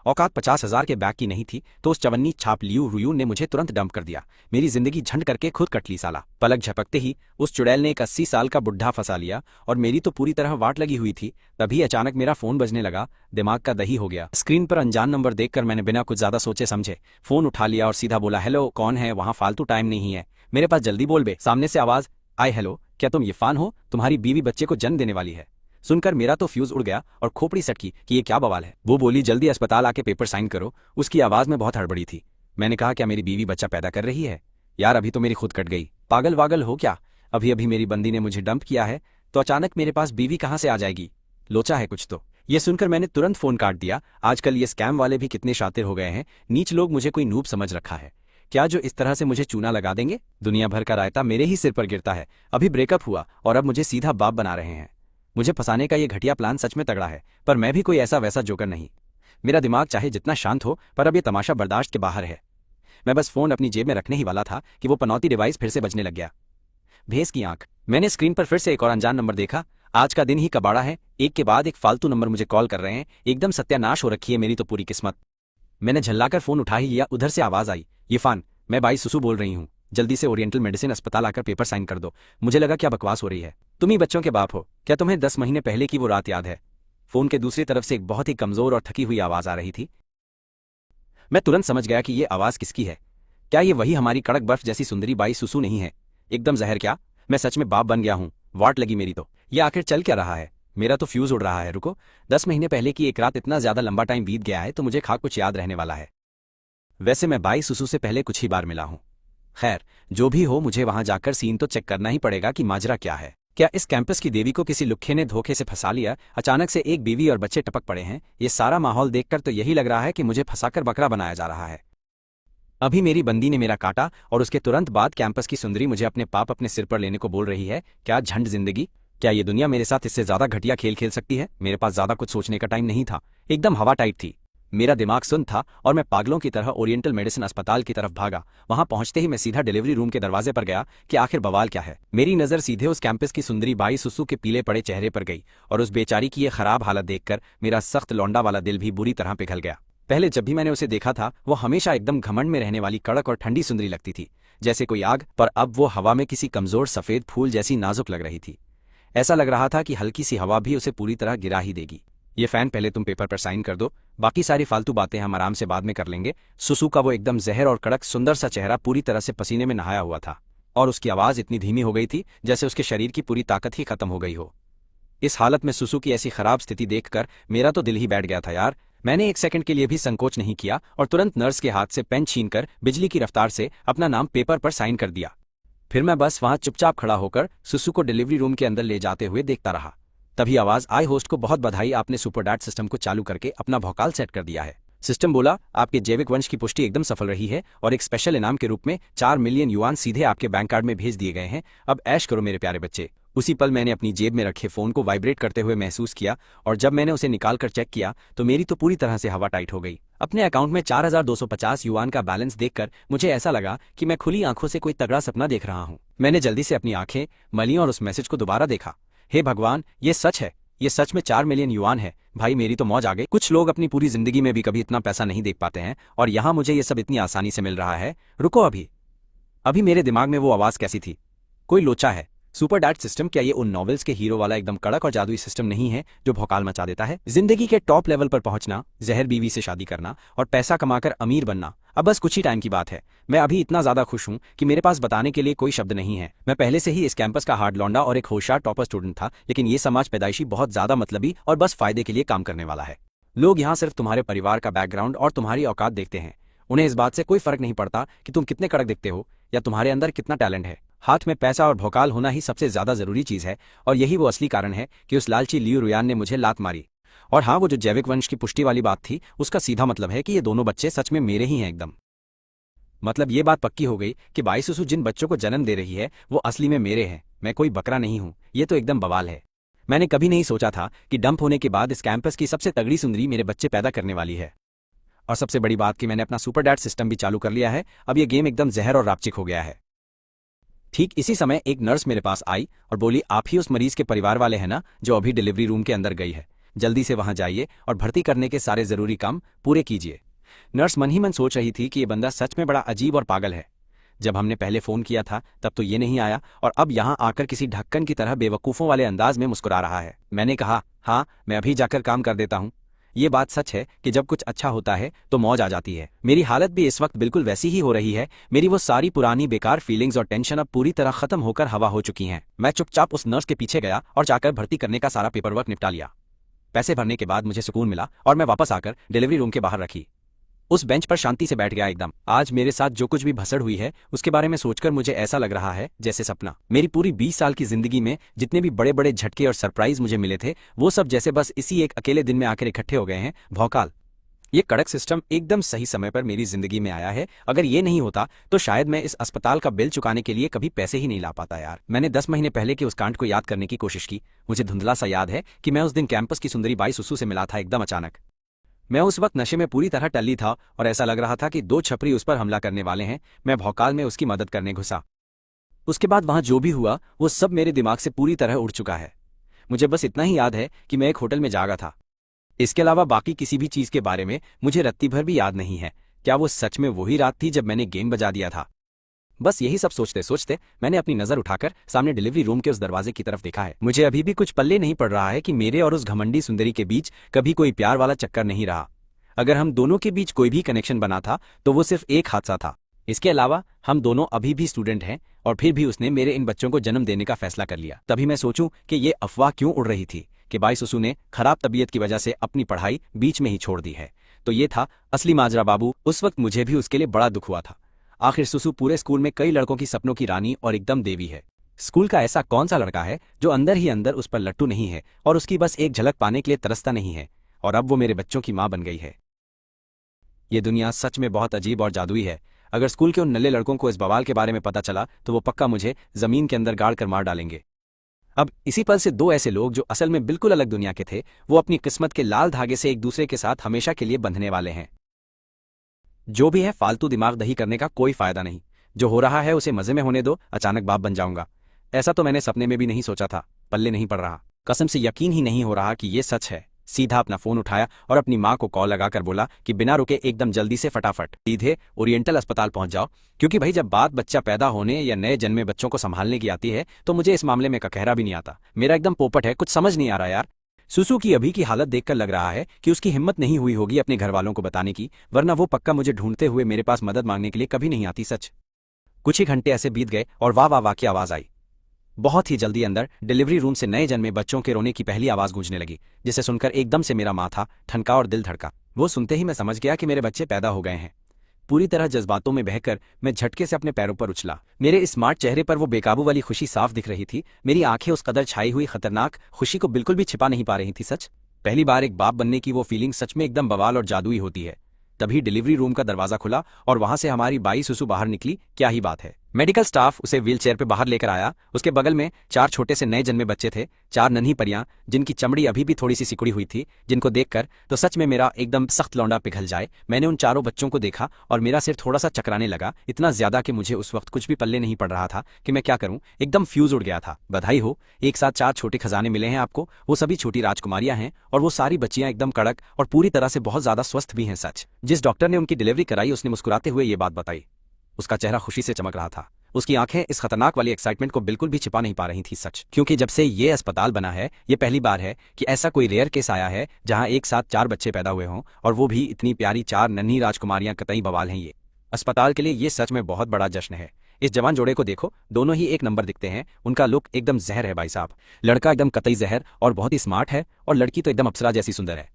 औकात 50,000 के बैग की नहीं थी तो उस चवन्नी छाप लियू रुयून ने मुझे तुरंत डंप कर दिया। मेरी जिंदगी झंड करके खुद कट ली साला। पलक झपकते ही उस चुड़ैल ने एक 80 साल का बुढ़ा फंसा लिया और मेरी तो पूरी तरह वाट लगी हुई थी। तभी अचानक मेरा फोन बजने लगा, दिमाग का दही हो गया। स्क्रीन पर अनजान नंबर देखकर मैंने बिना कुछ ज्यादा सोचे समझे फोन उठा लिया और सीधा बोला, हेलो कौन है वहाँ, फालतू टाइम नहीं है मेरे पास, जल्दी बोल बे। सामने से आवाज आई, हेलो क्या तुम इरफान हो, तुम्हारी बीवी बच्चे को जन्म देने वाली है। सुनकर मेरा तो फ्यूज उड़ गया और खोपड़ी सटकी कि ये क्या बवाल है। वो बोली, जल्दी अस्पताल आके पेपर साइन करो। उसकी आवाज में बहुत हड़बड़ी थी। मैंने कहा, क्या मेरी बीवी बच्चा पैदा कर रही है? यार अभी तो मेरी खुद कट गई, पागल वागल हो क्या? अभी अभी मेरी बंदी ने मुझे डंप किया है तो अचानक मेरे पास बीवी कहाँ से आ जाएगी? लोचा है कुछ तो। ये सुनकर मैंने तुरंत फोन काट दिया। आजकल ये स्कैम वाले भी कितने शातिर हो गए हैं, नीच लोग मुझे कोई नूब समझ रखा है क्या जो इस तरह से मुझे चूना लगा देंगे? दुनिया भर का रायता मेरे ही सिर पर गिरता है। अभी ब्रेकअप हुआ और अब मुझे सीधा बाप बना रहे हैं। मुझे फंसाने का ये घटिया प्लान सच में तगड़ा है, पर मैं भी कोई ऐसा वैसा जोकर नहीं। मेरा दिमाग चाहे जितना शांत हो पर अब ये तमाशा बर्दाश्त के बाहर है। मैं बस फोन अपनी जेब में रखने ही वाला था कि वो पनौती डिवाइस फिर से बजने लग गया। भैंस की आंख। मैंने स्क्रीन पर फिर से एक और अनजान नंबर देखा। आज का दिन ही कबाड़ा है, एक के बाद एक फालतू नंबर मुझे कॉल कर रहे हैं। एकदम सत्यानाश हो रखी है मेरी तो पूरी किस्मत। मैंने झल्लाकर फोन उठा ही लिया। उधर से आवाज आई, इरफान मैं बाई सुसु बोल रही हूँ, जल्दी से ओरिएंटल मेडिसिन अस्पताल आकर पेपर साइन कर दो। मुझे लगा क्या बकवास हो रही है, तुम ही बच्चों के बाप हो, क्या तुम्हें 10 महीने पहले की वो रात याद है? फोन के दूसरी तरफ से एक बहुत ही कमजोर और थकी हुई आवाज आ रही थी। मैं तुरंत समझ गया कि ये आवाज किसकी है। क्या ये वही हमारी कड़क बर्फ जैसी सुंदरी बाई सुसु नहीं है? एकदम जहर क्या, मैं सच में बाप बन गया हूँ, वाट लगी मेरी तो। ये आखिर चल क्या रहा है? मेरा तो फ्यूज उड़ रहा है। रुको, 10 महीने पहले की एक रात, इतना ज्यादा लंबा टाइम बीत गया है तो मुझे खा कुछ याद रहने वाला है। वैसे मैं बाई सुसु से पहले कुछ ही बार मिला हूं। खैर जो भी हो, मुझे वहां जाकर सीन तो चेक करना ही पड़ेगा कि माजरा क्या है। क्या इस कैंपस की देवी को किसी लुक्खे ने धोखे से फंसा लिया? अचानक से एक बीवी और बच्चे टपक पड़े हैं। ये सारा माहौल देखकर तो यही लग रहा है कि मुझे फंसाकर बकरा बनाया जा रहा है। अभी मेरी बंदी ने मेरा काटा और उसके तुरंत बाद कैंपस की सुंदरी मुझे अपने पाप अपने सिर पर लेने को बोल रही है। क्या झंड जिंदगी! क्या ये दुनिया मेरे साथ इससे ज्यादा घटिया खेल खेल सकती है? मेरे पास ज्यादा कुछ सोचने का टाइम नहीं था, एकदम हवा टाइट थी। मेरा दिमाग सुन्न था और मैं पागलों की तरह ओरिएंटल मेडिसिन अस्पताल की तरफ भागा। वहां पहुंचते ही मैं सीधा डिलीवरी रूम के दरवाजे पर गया कि आखिर बवाल क्या है। मेरी नजर सीधे उस कैंपस की सुंदरी बाई सुसु के पीले पड़े चेहरे पर गई और उस बेचारी की ये खराब हालत देखकर मेरा सख्त लौंडा वाला दिल भी बुरी तरह पिघल गया। पहले जब भी मैंने उसे देखा था वो हमेशा एकदम घमंड में रहने वाली कड़क और ठंडी सुंदरी लगती थी, जैसे कोई आग, पर अब वो हवा में किसी कमजोर सफेद फूल जैसी नाजुक लग रही थी। ऐसा लग रहा था कि हल्की सी हवा भी उसे पूरी तरह गिरा ही देगी। ये फैन, पहले तुम पेपर पर साइन कर दो, बाकी सारी फालतू बातें हम आराम से बाद में कर लेंगे। सुसु का वो एकदम जहर और कड़क सुंदर सा चेहरा पूरी तरह से पसीने में नहाया हुआ था और उसकी आवाज इतनी धीमी हो गई थी जैसे उसके शरीर की पूरी ताकत ही खत्म हो गई हो। इस हालत में सुसु की ऐसी खराब स्थिति देखकर मेरा तो दिल ही बैठ गया था यार। मैंने एक सेकंड के लिए भी संकोच नहीं किया और तुरंत नर्स के हाथ से पेन छीनकर बिजली की रफ्तार से अपना नाम पेपर पर साइन कर दिया। फिर मैं बस वहां चुपचाप खड़ा होकर सुसु को डिलीवरी रूम के अंदर ले जाते हुए देखता रहा। तभी आवाज आई, होस्ट को बहुत बधाई, आपने सुपरडैट सिस्टम को चालू करके अपना भौकाल सेट कर दिया है। सिस्टम बोला, आपके जैविक वंश की पुष्टि एकदम सफल रही है और एक स्पेशल इनाम के रूप में 4 मिलियन युआन सीधे आपके बैंक कार्ड में भेज दिए गए हैं। अब ऐश करो मेरे प्यारे बच्चे। उसी पल मैंने अपनी जेब में रखे फोन को वाइब्रेट करते हुए महसूस किया और जब मैंने उसे निकालकर चेक किया तो मेरी तो पूरी तरह से हवा टाइट हो गई। अपने अकाउंट में 4250 युआन का बैलेंस देखकर मुझे ऐसा लगा कि मैं खुली आंखों से कोई तगड़ा सपना देख रहा हूं। मैंने जल्दी से अपनी आंखें मली और उस मैसेज को दोबारा देखा। हे भगवान, ये सच है, ये सच में 4 मिलियन युआन है। भाई मेरी तो मौज आ गई। कुछ लोग अपनी पूरी जिंदगी में भी कभी इतना पैसा नहीं देख पाते हैं और यहाँ मुझे ये सब इतनी आसानी से मिल रहा है। रुको, अभी मेरे दिमाग में वो आवाज कैसी थी? कोई लोचा है। सुपरडैट सिस्टम, क्या ये उन नॉवेल्स के हीरो वाला एकदम कड़क और जादुई सिस्टम नहीं है जो भौकाल मचा देता है? जिंदगी के टॉप लेवल पर पहुंचना, जहर बीवी से शादी करना और पैसा कमाकर अमीर बनना अब बस कुछ ही टाइम की बात है। मैं अभी इतना ज्यादा खुश हूं कि मेरे पास बताने के लिए कोई शब्द नहीं है। मैं पहले से ही इस कैंपस का हार्ड लौंडा और एक होशियार टॉपर स्टूडेंट था, लेकिन ये समाज पैदाइशी बहुत ज्यादा मतलबी और बस फायदे के लिए काम करने वाला है। लोग यहाँ सिर्फ तुम्हारे परिवार का बैकग्राउंड और तुम्हारी औकात देखते हैं। उन्हें इस बात से कोई फर्क नहीं पड़ता कि तुम कितने कड़क दिखते हो या तुम्हारे अंदर कितना टैलेंट है। हाथ में पैसा और भौकाल होना ही सबसे ज्यादा जरूरी चीज है और यही वो असली कारण है कि उस लालची लियू रुयान ने मुझे लात मारी। और हाँ, वो जो जैविक वंश की पुष्टि वाली बात थी उसका सीधा मतलब है कि ये दोनों बच्चे सच में मेरे ही हैं एकदम। मतलब ये बात पक्की हो गई कि बाई सुसु जिन बच्चों को जन्म दे रही है वो असली में मेरे हैं। मैं कोई बकरा नहीं हूँ। ये तो एकदम बवाल है। मैंने कभी नहीं सोचा था कि डंप होने के बाद इस कैंपस की सबसे तगड़ी सुंदरी मेरे बच्चे पैदा करने वाली है। और सबसे बड़ी बात कि मैंने अपना सुपरडैट सिस्टम भी चालू कर लिया है। अब ये गेम एकदम जहर और रापचिक हो गया है। ठीक इसी समय एक नर्स मेरे पास आई और बोली, आप ही उस मरीज के परिवार वाले हैं ना जो अभी डिलीवरी रूम के अंदर गई है? जल्दी से वहां जाइए और भर्ती करने के सारे जरूरी काम पूरे कीजिए। नर्स मन ही मन सोच रही थी कि ये बंदा सच में बड़ा अजीब और पागल है। जब हमने पहले फोन किया था तब तो ये नहीं आया और अब यहाँ आकर किसी ढक्कन की तरह बेवकूफों वाले अंदाज में मुस्कुरा रहा है। मैंने कहा, हाँ मैं अभी जाकर काम कर देता हूँ। ये बात सच है कि जब कुछ अच्छा होता है तो मौज आ जाती है। मेरी हालत भी इस वक्त बिल्कुल वैसी ही हो रही है। मेरी वो सारी पुरानी बेकार फीलिंग्स और टेंशन अब पूरी तरह खत्म होकर हवा हो चुकी हैं। मैं चुपचाप उस नर्स के पीछे गया और जाकर भर्ती करने का सारा पेपर वर्क निपटा लिया। पैसे भरने के बाद मुझे सुकून मिला और मैं वापस आकर डिलीवरी रूम के बाहर रखी उस बेंच पर शांति से बैठ गया एकदम। आज मेरे साथ जो कुछ भी भसड़ हुई है उसके बारे में सोचकर मुझे ऐसा लग रहा है जैसे सपना। मेरी पूरी 20 साल की जिंदगी में जितने भी बड़े बड़े झटके और सरप्राइज मुझे मिले थे वो सब जैसे बस इसी एक अकेले दिन में आकर इकट्ठे हो गए हैं। भौकाल, ये कड़क सिस्टम एकदम सही समय पर मेरी जिंदगी में आया है। अगर ये नहीं होता तो शायद मैं इस अस्पताल का बिल चुकाने के लिए कभी पैसे ही नहीं ला पाता यार। मैंने 10 महीने पहले के उस कांड को याद करने की कोशिश की। मुझे धुंधला सा याद है कि मैं उस दिन कैंपस की सुंदरी बाई सुसु से मिला था एकदम अचानक। मैं उस वक्त नशे में पूरी तरह टल्ली था और ऐसा लग रहा था कि 2 छपरी उस पर हमला करने वाले हैं। मैं भौकाल में उसकी मदद करने घुसा। उसके बाद वहां जो भी हुआ वो सब मेरे दिमाग से पूरी तरह उड़ चुका है। मुझे बस इतना ही याद है कि मैं एक होटल में जागा था। इसके अलावा बाकी किसी भी चीज के बारे में मुझे रत्ती भर भी याद नहीं है। क्या वो सच में वही रात थी जब मैंने गेम बजा दिया था? बस यही सब सोचते सोचते मैंने अपनी नजर उठाकर सामने डिलीवरी रूम के उस दरवाजे की तरफ देखा है। मुझे अभी भी कुछ पल्ले नहीं पड़ रहा है कि मेरे और उस घमंडी सुंदरी के बीच कभी कोई प्यार वाला चक्कर नहीं रहा। अगर हम दोनों के बीच कोई भी कनेक्शन बना था तो वो सिर्फ एक हादसा था। इसके अलावा हम दोनों अभी भी स्टूडेंट हैं और फिर भी उसने मेरे इन बच्चों को जन्म देने का फैसला कर लिया। तभी मैं सोचूं कि ये अफवाह क्यों उड़ रही थी कि बाई सुसु ने खराब तबीयत की वजह से अपनी पढ़ाई बीच में ही छोड़ दी है। तो ये था असली माजरा बाबू। उस वक्त मुझे भी उसके लिए बड़ा दुख हुआ था। आखिर सुसु पूरे स्कूल में कई लड़कों की सपनों की रानी और एकदम देवी है। स्कूल का ऐसा कौन सा लड़का है जो अंदर ही अंदर उस पर लट्टू नहीं है और उसकी बस एक झलक पाने के लिए तरसता नहीं है। और अब वो मेरे बच्चों की माँ बन गई है। ये दुनिया सच में बहुत अजीब और जादुई है। अगर स्कूल के उन नल्ले लड़कों को इस बवाल के बारे में पता चला तो वो पक्का मुझे जमीन के अंदर गाड़ कर मार डालेंगे। अब इसी पल से 2 ऐसे लोग जो असल में बिल्कुल अलग दुनिया के थे वो अपनी किस्मत के लाल धागे से एक दूसरे के साथ हमेशा के लिए बंधने वाले हैं। जो भी है फालतू दिमाग दही करने का कोई फायदा नहीं। जो हो रहा है उसे मजे में होने दो। अचानक बाप बन जाऊंगा ऐसा तो मैंने सपने में भी नहीं सोचा था। पल्ले नहीं पड़ रहा। कसम से यकीन ही नहीं हो रहा कि ये सच है। सीधा अपना फोन उठाया और अपनी माँ को कॉल लगाकर बोला कि बिना रुके एकदम जल्दी से फटाफट सीधे ओरिएंटल अस्पताल पहुंच जाओ। क्योंकि भाई जब बात बच्चा पैदा होने या नए जन्मे बच्चों को संभालने की आती है तो मुझे इस मामले में ककहरा भी नहीं आता। मेरा एकदम पोपट है। कुछ समझ नहीं आ रहा यार। सुसु की अभी की हालत देखकर लग रहा है कि उसकी हिम्मत नहीं हुई होगी अपने घर वालों को बताने की, वरना वो पक्का मुझे ढूंढते हुए मेरे पास मदद मांगने के लिए कभी नहीं आती। सच कुछ ही घंटे ऐसे बीत गए और वाह वाह वाह की आवाज आई। बहुत ही जल्दी अंदर डिलीवरी रूम से नए जन्मे बच्चों के रोने की पहली आवाज गूंजने लगी, जिसे सुनकर एकदम से मेरा माथा ठनका और दिल धड़का। वो सुनते ही मैं समझ गया कि मेरे बच्चे पैदा हो गए हैं। पूरी तरह जज्बातों में बहकर मैं झटके से अपने पैरों पर उछला। मेरे स्मार्ट चेहरे पर वो बेकाबू वाली खुशी साफ दिख रही थी। मेरी आंखें उस कदर छाई हुई खतरनाक खुशी को बिल्कुल भी छिपा नहीं पा रही थी। सच पहली बार एक बाप बनने की वो फीलिंग सच में एकदम बवाल और जादुई होती है। तभी डिलीवरी रूम का दरवाजा खुला और वहां से हमारी बाई सुसु बाहर निकली। क्या ही बात है। मेडिकल स्टाफ उसे व्हीलचेयर पे बाहर लेकर आया। उसके बगल में 4 छोटे से नए जन्मे बच्चे थे, 4 नन्ही परियां जिनकी चमड़ी अभी भी थोड़ी सी सिकुड़ी हुई थी, जिनको देखकर तो सच में मेरा एकदम सख्त लौंडा पिघल जाए। मैंने उन चारों बच्चों को देखा और मेरा सिर थोड़ा सा चकराने लगा, इतना ज्यादा कि मुझे उस वक्त कुछ भी पल्ले नहीं पड़ रहा था कि मैं क्या करूं। एकदम फ्यूज उड़ गया था। बधाई हो, एक साथ 4 छोटे खजाने मिले हैं आपको। वो सभी छोटी राजकुमारियां हैं और वो सारी बच्चियां एकदम कड़क और पूरी तरह से बहुत ज्यादा स्वस्थ भी हैं। सच जिस डॉक्टर ने उनकी डिलीवरी कराई उसने मुस्कुराते हुए ये बात बताई। उसका चेहरा खुशी से चमक रहा था। उसकी आंखें इस खतरनाक वाली एक्साइटमेंट को बिल्कुल भी छिपा नहीं पा रही थी। सच क्योंकि जब से ये अस्पताल बना है ये पहली बार है कि ऐसा कोई रेयर केस आया है जहां एक साथ 4 बच्चे पैदा हुए हों, और वो भी इतनी प्यारी 4 नन्ही राजकुमारियां। कतई बवाल हैं ये। अस्पताल के लिए ये सच में बहुत बड़ा जश्न है। इस जवान जोड़े को देखो, दोनों ही एक नंबर दिखते हैं। उनका लुक एकदम जहर है भाई साहब। लड़का एकदम कतई जहर और बहुत ही स्मार्ट है, और लड़की तो एकदम अप्सरा जैसी सुंदर है।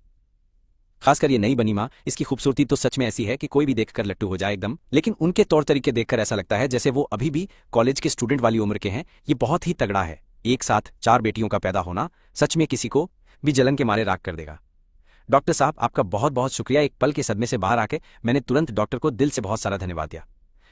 खासकर ये नई बनी माँ, इसकी खूबसूरती तो सच में ऐसी है कि कोई भी देखकर लट्टू हो जाए एकदम। लेकिन उनके तौर तरीके देखकर ऐसा लगता है जैसे वो अभी भी कॉलेज के स्टूडेंट वाली उम्र के हैं। ये बहुत ही तगड़ा है। एक साथ 4 बेटियों का पैदा होना सच में किसी को भी जलन के मारे राख कर देगा। डॉक्टर साहब आपका बहुत बहुत शुक्रिया। एक पल के सदमे से बाहर आके मैंने तुरंत डॉक्टर को दिल से बहुत सारा धन्यवाद दिया,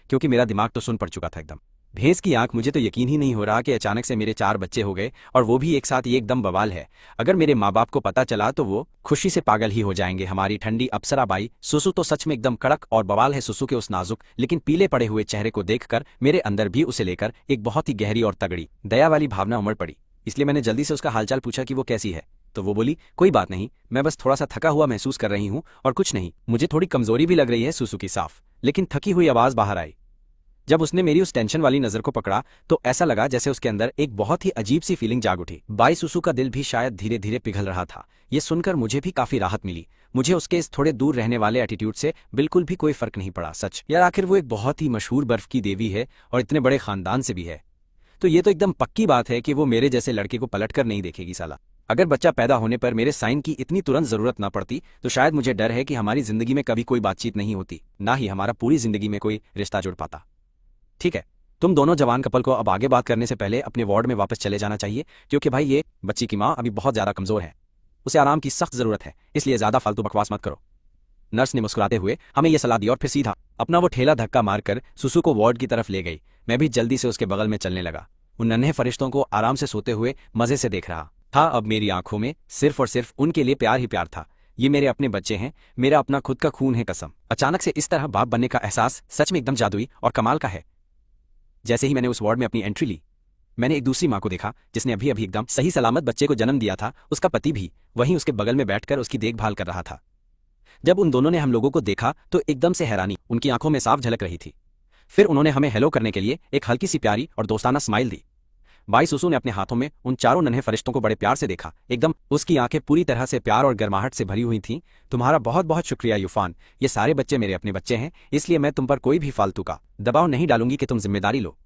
क्योंकि मेरा दिमाग तो सुन पड़ चुका था एकदम। भैंस की आंख, मुझे तो यकीन ही नहीं हो रहा कि अचानक से मेरे 4 बच्चे हो गए, और वो भी एक साथ। ये एकदम बवाल है। अगर मेरे माँ बाप को पता चला तो वो खुशी से पागल ही हो जाएंगे। हमारी ठंडी अप्सरा बाई सुसु तो सच में एकदम कड़क और बवाल है। सुसु के उस नाजुक लेकिन पीले पड़े हुए चेहरे को देखकर मेरे अंदर भी उसे लेकर एक बहुत ही गहरी और तगड़ी दया वाली भावना उमड़ पड़ी। इसलिए मैंने जल्दी से उसका हालचाल पूछा कि वो कैसी है, तो वो बोली, कोई बात नहीं, मैं बस थोड़ा सा थका हुआ महसूस कर रही हूँ और कुछ नहीं, मुझे थोड़ी कमजोरी भी लग रही है। सुसु की साफ लेकिन थकी हुई आवाज बाहर आई। जब उसने मेरी उस टेंशन वाली नजर को पकड़ा तो ऐसा लगा जैसे उसके अंदर एक बहुत ही अजीब सी फीलिंग जाग उठी। बाई सुसु का दिल भी शायद धीरे धीरे पिघल रहा था। ये सुनकर मुझे भी काफी राहत मिली। मुझे उसके इस थोड़े दूर रहने वाले एटीट्यूड से बिल्कुल भी कोई फर्क नहीं पड़ा। सच यार, आखिर वो एक बहुत ही मशहूर बर्फ की देवी है और इतने बड़े खानदान से भी है, तो ये तो एकदम पक्की बात है कि वो मेरे जैसे लड़के को पलट कर नहीं देखेगी साला। अगर बच्चा पैदा होने पर मेरे साइन की इतनी तुरंत जरूरत ना पड़ती तो शायद मुझे डर है कि हमारी जिंदगी में कभी कोई बातचीत नहीं होती, ना ही हमारा पूरी जिंदगी में कोई रिश्ता जुड़ पाता। ठीक है, तुम दोनों जवान कपल को अब आगे बात करने से पहले अपने वार्ड में वापस चले जाना चाहिए, क्योंकि भाई ये बच्ची की माँ अभी बहुत ज्यादा कमजोर है, उसे आराम की सख्त जरूरत है, इसलिए ज्यादा फालतू बकवास मत करो। नर्स ने मुस्कुराते हुए हमें यह सलाह दी और फिर सीधा अपना वो ठेला धक्का मारकर सुसु को वार्ड की तरफ ले गई। मैं भी जल्दी से उसके बगल में चलने लगा। उन नन्हे फरिश्तों को आराम से सोते हुए मजे से देख रहा था। अब मेरी आंखों में सिर्फ और सिर्फ उनके लिए प्यार ही प्यार था। ये मेरे अपने बच्चे हैं, मेरा अपना खुद का खून है कसम। अचानक से इस तरह बाप बनने का एहसास सच में एकदम जादुई और कमाल का है। जैसे ही मैंने उस वार्ड में अपनी एंट्री ली, मैंने एक दूसरी माँ को देखा जिसने अभी अभी एकदम सही सलामत बच्चे को जन्म दिया था। उसका पति भी वहीं उसके बगल में बैठकर उसकी देखभाल कर रहा था। जब उन दोनों ने हम लोगों को देखा तो एकदम से हैरानी उनकी आंखों में साफ झलक रही थी। फिर उन्होंने हमें हेलो करने के लिए एक हल्की सी प्यारी और दोस्ताना स्माइल दी। बाई सुसु ने अपने हाथों में उन चारों नन्हे फरिश्तों को बड़े प्यार से देखा। एकदम उसकी आंखें पूरी तरह से प्यार और गर्माहट से भरी हुई थीं। तुम्हारा बहुत बहुत शुक्रिया यूफान, ये सारे बच्चे मेरे अपने बच्चे हैं, इसलिए मैं तुम पर कोई भी फालतू का दबाव नहीं डालूंगी कि तुम जिम्मेदारी लो।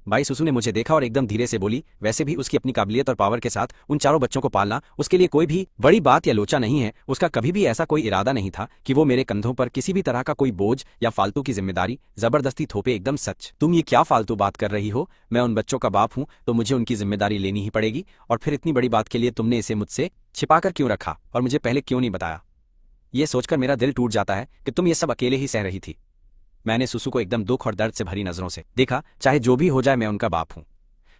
बाई सुसु ने मुझे देखा और एकदम धीरे से बोली, वैसे भी उसकी अपनी काबिलियत और पावर के साथ उन चारों बच्चों को पालना उसके लिए कोई भी बड़ी बात या लोचा नहीं है। उसका कभी भी ऐसा कोई इरादा नहीं था कि वो मेरे कंधों पर किसी भी तरह का कोई बोझ या फालतू की जिम्मेदारी जबरदस्ती थोपे। एकदम सच। तुम ये क्या फालतू बात कर रही हो? मैं उन बच्चों का बाप हूं तो मुझे उनकी जिम्मेदारी लेनी ही पड़ेगी। और फिर इतनी बड़ी बात के लिए तुमने इसे मुझसे छिपाकर क्यों रखा और मुझे पहले क्यों नहीं बताया? ये सोचकर मेरा दिल टूट जाता है कि तुम ये सब अकेले ही सह रही थी। मैंने सुसु को एकदम दुख और दर्द से भरी नजरों से देखा। चाहे जो भी हो जाए, मैं उनका बाप हूं।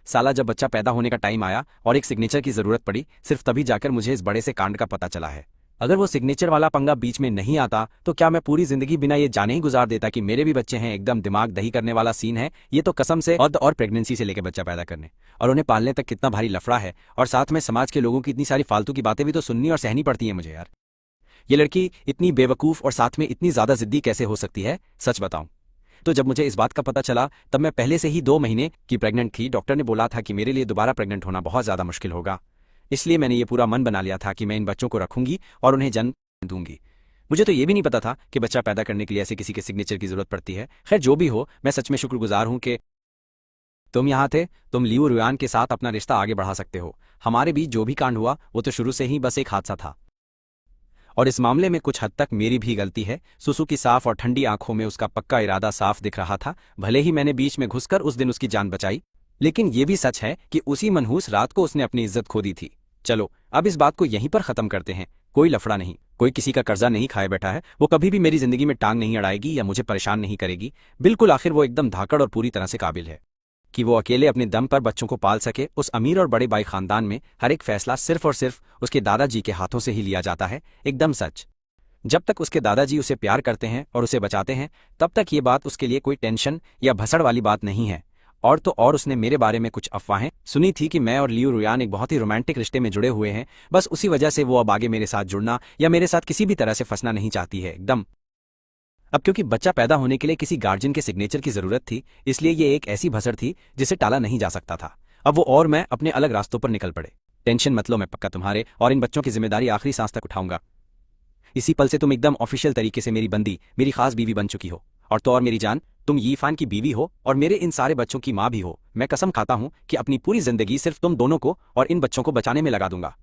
साला, जब बच्चा पैदा होने का टाइम आया और एक सिग्नेचर की जरूरत पड़ी, सिर्फ तभी जाकर मुझे इस बड़े से कांड का पता चला है। अगर वो सिग्नेचर वाला पंगा बीच में नहीं आता तो क्या मैं पूरी जिंदगी बिना ये जाने ही गुजार देता कि मेरे भी बच्चे हैं। एकदम दिमाग दही करने वाला सीन है ये तो कसम से। और प्रेगनेंसी से लेकर बच्चा पैदा करने और उन्हें पालने तक कितना भारी लफड़ा है, और साथ में समाज के लोगों की इतनी सारी फालतू की बातें भी तो सुननी और सहनी पड़ती है मुझे। यार, ये लड़की इतनी बेवकूफ और साथ में इतनी ज्यादा जिद्दी कैसे हो सकती है? सच बताऊं तो जब मुझे इस बात का पता चला तब मैं पहले से ही 2 महीने की प्रेग्नेंट थी। डॉक्टर ने बोला था कि मेरे लिए दोबारा प्रेग्नेंट होना बहुत ज्यादा मुश्किल होगा, इसलिए मैंने ये पूरा मन बना लिया था कि मैं इन बच्चों को रखूंगी और उन्हें जन्म दूंगी। मुझे तो ये भी नहीं पता था कि बच्चा पैदा करने के लिए ऐसे किसी के सिग्नेचर की जरूरत पड़ती है। खैर, जो भी हो, मैं सच में शुक्रगुजार हूं कि तुम यहाँ थे। तुम लियू रुयान के साथ अपना रिश्ता आगे बढ़ा सकते हो। हमारे बीच जो भी कांड हुआ वो तो शुरू से ही बस एक हादसा था, और इस मामले में कुछ हद तक मेरी भी गलती है। सुसु की साफ और ठंडी आंखों में उसका पक्का इरादा साफ दिख रहा था। भले ही मैंने बीच में घुसकर उस दिन उसकी जान बचाई, लेकिन ये भी सच है कि उसी मनहूस रात को उसने अपनी इज्जत खो दी थी। चलो, अब इस बात को यहीं पर खत्म करते हैं। कोई लफड़ा नहीं, कोई किसी का कर्जा नहीं खाए बैठा है। वो कभी भी मेरी जिंदगी में टांग नहीं अड़ाएगी या मुझे परेशान नहीं करेगी। बिल्कुल, आखिर वो एकदम धाकड़ और पूरी तरह से काबिल है कि वो अकेले अपने दम पर बच्चों को पाल सके। उस अमीर और बड़े बाई खानदान में हर एक फैसला सिर्फ और सिर्फ उसके दादाजी के हाथों से ही लिया जाता है। एकदम सच। जब तक उसके दादाजी उसे प्यार करते हैं और उसे बचाते हैं, तब तक ये बात उसके लिए कोई टेंशन या भसड़ वाली बात नहीं है। और तो और उसने मेरे बारे में कुछ अफवाहें सुनी थी कि मैं और लियू रुयान एक बहुत ही रोमांटिक रिश्ते में जुड़े हुए हैं। बस उसी वजह से वो अब आगे मेरे साथ जुड़ना या मेरे साथ किसी भी तरह से फंसना नहीं चाहती है। एकदम। अब क्योंकि बच्चा पैदा होने के लिए किसी गार्जियन के सिग्नेचर की जरूरत थी, इसलिए ये एक ऐसी भसड़ थी जिसे टाला नहीं जा सकता था। अब वो और मैं अपने अलग रास्तों पर निकल पड़े। टेंशन मत लो, मैं पक्का तुम्हारे और इन बच्चों की जिम्मेदारी आखिरी सांस तक उठाऊंगा। इसी पल से तुम एकदम ऑफिशियल तरीके से मेरी बंदी, मेरी खास बीवी बन चुकी हो। और तो और मेरी जान, तुम यीफान की बीवी हो और मेरे इन सारे बच्चों की माँ भी हो। मैं कसम खाता हूं कि अपनी पूरी जिंदगी सिर्फ तुम दोनों को और इन बच्चों को बचाने में लगा दूंगा।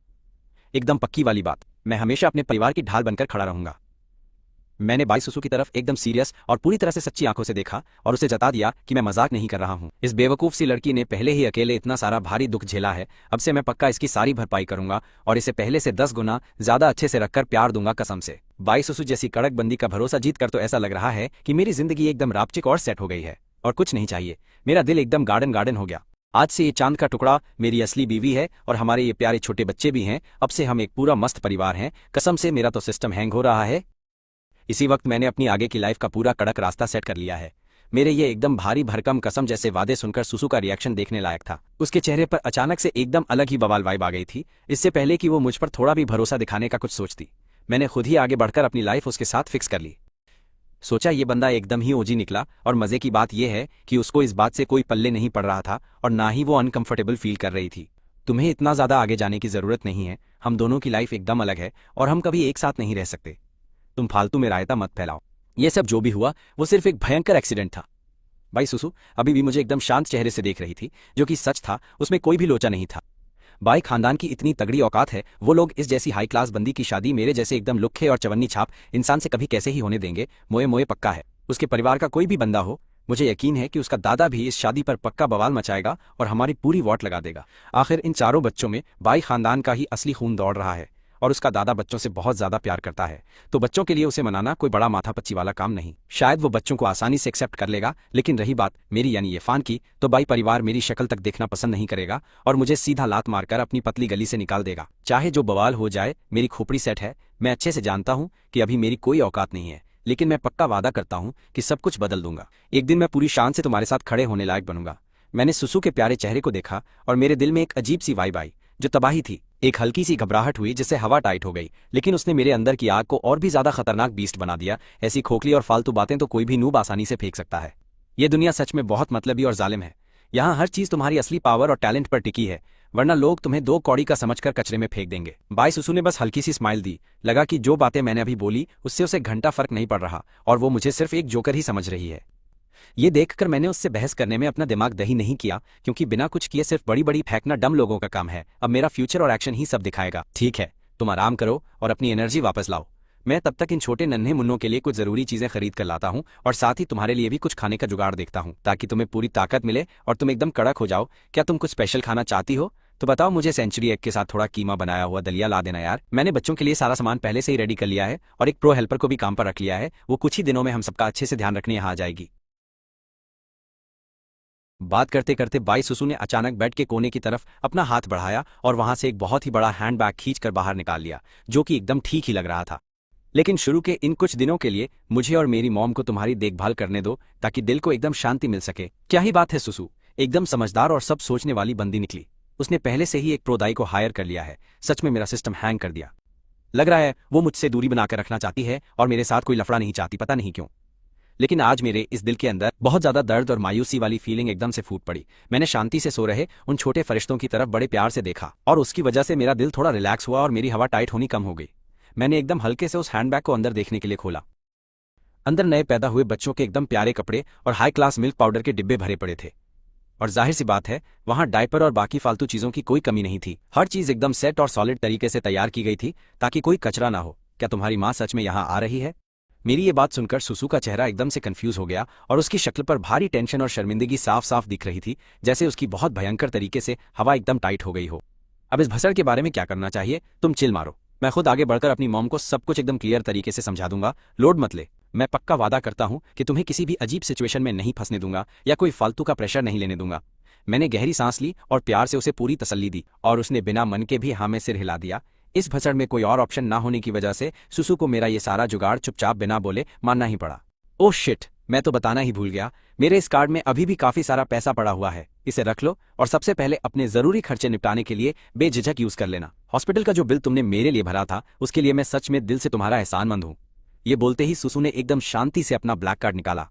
एकदम पक्की वाली बात, मैं हमेशा अपने परिवार की ढाल बनकर खड़ा रहूंगा। मैंने बाई सुसु की तरफ एकदम सीरियस और पूरी तरह से सच्ची आंखों से देखा और उसे जता दिया कि मैं मजाक नहीं कर रहा हूं। इस बेवकूफ सी लड़की ने पहले ही अकेले इतना सारा भारी दुख झेला है, अब से मैं पक्का इसकी सारी भरपाई करूंगा और इसे पहले से 10 गुना ज्यादा अच्छे से रखकर प्यार दूंगा कसम से। बाई सुसु जैसी कड़क बंदी का भरोसा जीत कर तो ऐसा लग रहा है कि मेरी जिंदगी एकदम रापचिक और सेट हो गई है और कुछ नहीं चाहिए। मेरा दिल एकदम गार्डन गार्डन हो गया। आज से ये चांद का टुकड़ा मेरी असली बीवी है और हमारे ये प्यारे छोटे बच्चे भी हैं। अब से हम एक पूरा मस्त परिवार हैं। कसम से मेरा तो सिस्टम हैंग हो रहा है। इसी वक्त मैंने अपनी आगे की लाइफ का पूरा कड़क रास्ता सेट कर लिया है। मेरे ये एकदम भारी भरकम कसम जैसे वादे सुनकर सुसु का रिएक्शन देखने लायक था। उसके चेहरे पर अचानक से एकदम अलग ही बवाल वाइब आ गई थी, इससे पहले कि वो मुझ पर थोड़ा भी भरोसा दिखाने का कुछ सोचती। मैंने खुद ही आगे बढ़कर अपनी लाइफ उसके साथ फिक्स कर ली। सोचा ये बंदा एकदम ही ओजी निकला, और मजे की बात यह है कि उसको इस बात से कोई पल्ले नहीं पड़ रहा था और ना ही वो अनकंफर्टेबल फील कर रही थी। तुम्हें इतना ज्यादा आगे जाने की जरूरत नहीं है, हम दोनों की लाइफ एकदम अलग है और हम कभी एक साथ नहीं रह सकते। तुम फालतू में रायता मत फैलाओ। ये सब जो भी हुआ वो सिर्फ एक भयंकर एक्सीडेंट था। भाई सुसु अभी भी मुझे एकदम शांत चेहरे से देख रही थी, जो कि सच था, उसमें कोई भी लोचा नहीं था। बाई खानदान की इतनी तगड़ी औकात है, वो लोग इस जैसी हाई क्लास बंदी की शादी मेरे जैसे एकदम लुक्खे और चवन्नी छाप इंसान से कभी कैसे ही होने देंगे। मोए मोए पक्का है उसके परिवार का कोई भी बंदा हो, मुझे यकीन है कि उसका दादा भी इस शादी पर पक्का बवाल मचाएगा और हमारी पूरी वोट लगा देगा। आखिर इन चारों बच्चों में बाई खानदान का ही असली खून दौड़ रहा है और उसका दादा बच्चों से बहुत ज्यादा प्यार करता है, तो बच्चों के लिए उसे मनाना कोई बड़ा माथापच्ची वाला काम नहीं। शायद वो बच्चों को आसानी से एक्सेप्ट कर लेगा, लेकिन रही बात मेरी यानी इरफान की, तो बाई परिवार मेरी शक्ल तक देखना पसंद नहीं करेगा और मुझे सीधा लात मारकर अपनी पतली गली से निकाल देगा। चाहे जो बवाल हो जाए, मेरी खोपड़ी सेट है। मैं अच्छे से जानता हूँ कि अभी मेरी कोई औकात नहीं है, लेकिन मैं पक्का वादा करता हूँ कि सब कुछ बदल दूंगा। एक दिन मैं पूरी शान से तुम्हारे साथ खड़े होने लायक बनूंगा। मैंने सुसु के प्यारे चेहरे को देखा और मेरे दिल में एक अजीब सी वाइब आई जो तबाही थी। एक हल्की सी घबराहट हुई जिससे हवा टाइट हो गई, लेकिन उसने मेरे अंदर की आग को और भी ज्यादा खतरनाक बीस्ट बना दिया। ऐसी खोखली और फालतू बातें तो कोई भी नूब आसानी से फेंक सकता है। ये दुनिया सच में बहुत मतलबी और जालिम है। यहाँ हर चीज तुम्हारी असली पावर और टैलेंट पर टिकी है, वरना लोग तुम्हें दो कौड़ी का समझकर कचरे में फेंक देंगे। बाई सुसु ने बस हल्की सी स्माइल दी। लगा कि जो बातें मैंने अभी बोली उससे उसे घंटा फर्क नहीं पड़ रहा और वो मुझे सिर्फ एक जोकर ही समझ रही है। ये देखकर मैंने उससे बहस करने में अपना दिमाग दही नहीं किया, क्योंकि बिना कुछ किए सिर्फ बड़ी बड़ी फेंकना डम लोगों का काम है। अब मेरा फ्यूचर और एक्शन ही सब दिखाएगा। ठीक है, तुम आराम करो और अपनी एनर्जी वापस लाओ। मैं तब तक इन छोटे नन्हे मुन्नों के लिए कुछ जरूरी चीजें खरीद कर लाता हूँ और साथ ही तुम्हारे लिए भी कुछ खाने का जुगाड़ देखता हूँ, ताकि तुम्हें पूरी ताकत मिले और तुम एकदम कड़क हो जाओ। क्या तुम कुछ स्पेशल खाना चाहती हो? तो बताओ, मुझे सेंचुरी एग के साथ थोड़ा कीमा बनाया हुआ दलिया ला देना यार। मैंने बच्चों के लिए सारा सामान पहले से ही रेडी कर लिया है और एक प्रो हेल्पर को भी काम पर रख लिया है। वो कुछ ही दिनों में हम सबका अच्छे से ध्यान रखने यहाँ आ जाएगी। बात करते करते बाई सुसु ने अचानक बेड के कोने की तरफ अपना हाथ बढ़ाया और वहां से एक बहुत ही बड़ा हैंडबैग खींचकर बाहर निकाल लिया, जो कि एकदम ठीक ही लग रहा था। लेकिन शुरू के इन कुछ दिनों के लिए मुझे और मेरी मॉम को तुम्हारी देखभाल करने दो, ताकि दिल को एकदम शांति मिल सके। क्या ही बात है, सुसु एकदम समझदार और सब सोचने वाली बंदी निकली। उसने पहले से ही एक प्रोदाई को हायर कर लिया है। सच में मेरा सिस्टम हैंग कर दिया। लग रहा है वो मुझसे दूरी बनाकर रखना चाहती है और मेरे साथ कोई लफड़ा नहीं चाहती, पता नहीं क्यों। लेकिन आज मेरे इस दिल के अंदर बहुत ज्यादा दर्द और मायूसी वाली फीलिंग एकदम से फूट पड़ी। मैंने शांति से सो रहे उन छोटे फरिश्तों की तरफ बड़े प्यार से देखा और उसकी वजह से मेरा दिल थोड़ा रिलैक्स हुआ और मेरी हवा टाइट होनी कम हो गई। मैंने एकदम हल्के से उस हैंडबैग को अंदर देखने के लिए खोला। अंदर नए पैदा हुए बच्चों के एकदम प्यारे कपड़े और हाई क्लास मिल्क पाउडर के डिब्बे भरे पड़े थे। और जाहिर सी बात है, वहां डायपर और बाकी फालतू चीजों की कोई कमी नहीं थी। हर चीज एकदम सेट और सॉलिड तरीके से तैयार की गई थी, ताकि कोई कचरा ना हो। क्या तुम्हारी माँ सच में यहाँ आ रही है? मेरी ये बात सुनकर सुसु का चेहरा एकदम से कंफ्यूज हो गया और उसकी शक्ल पर भारी टेंशन और शर्मिंदगी साफ साफ दिख रही थी, जैसे उसकी बहुत भयंकर तरीके से हवा एकदम टाइट हो गई हो। अब इस भसड़ के बारे में क्या करना चाहिए, तुम चिल मारो। मैं खुद आगे बढ़कर अपनी मॉम को सब कुछ एकदम क्लियर तरीके से समझा दूंगा। लोड मत ले। मैं पक्का वादा करता हूँ कि तुम्हें किसी भी अजीब सिचुएशन में नहीं फंसने दूंगा या कोई फालतू का प्रेशर नहीं लेने दूंगा। मैंने गहरी सांस ली और प्यार से उसे पूरी तसल्ली दी और उसने बिना मन के भी हाँ में सिर हिला दिया। इस भसड़ में कोई और ऑप्शन ना होने की वजह से सुसु को मेरा ये सारा जुगाड़ चुपचाप बिना बोले मानना ही पड़ा। ओह शिट, मैं तो बताना ही भूल गया। मेरे इस कार्ड में अभी भी काफी सारा पैसा पड़ा हुआ है, इसे रख लो और सबसे पहले अपने जरूरी खर्चे निपटाने के लिए बेझिझक यूज कर लेना। हॉस्पिटल का जो बिल तुमने मेरे लिए भरा था, उसके लिए मैं सच में दिल से तुम्हारा एहसानमंद हूँ। ये बोलते ही सुसु ने एकदम शांति से अपना ब्लैक कार्ड निकाला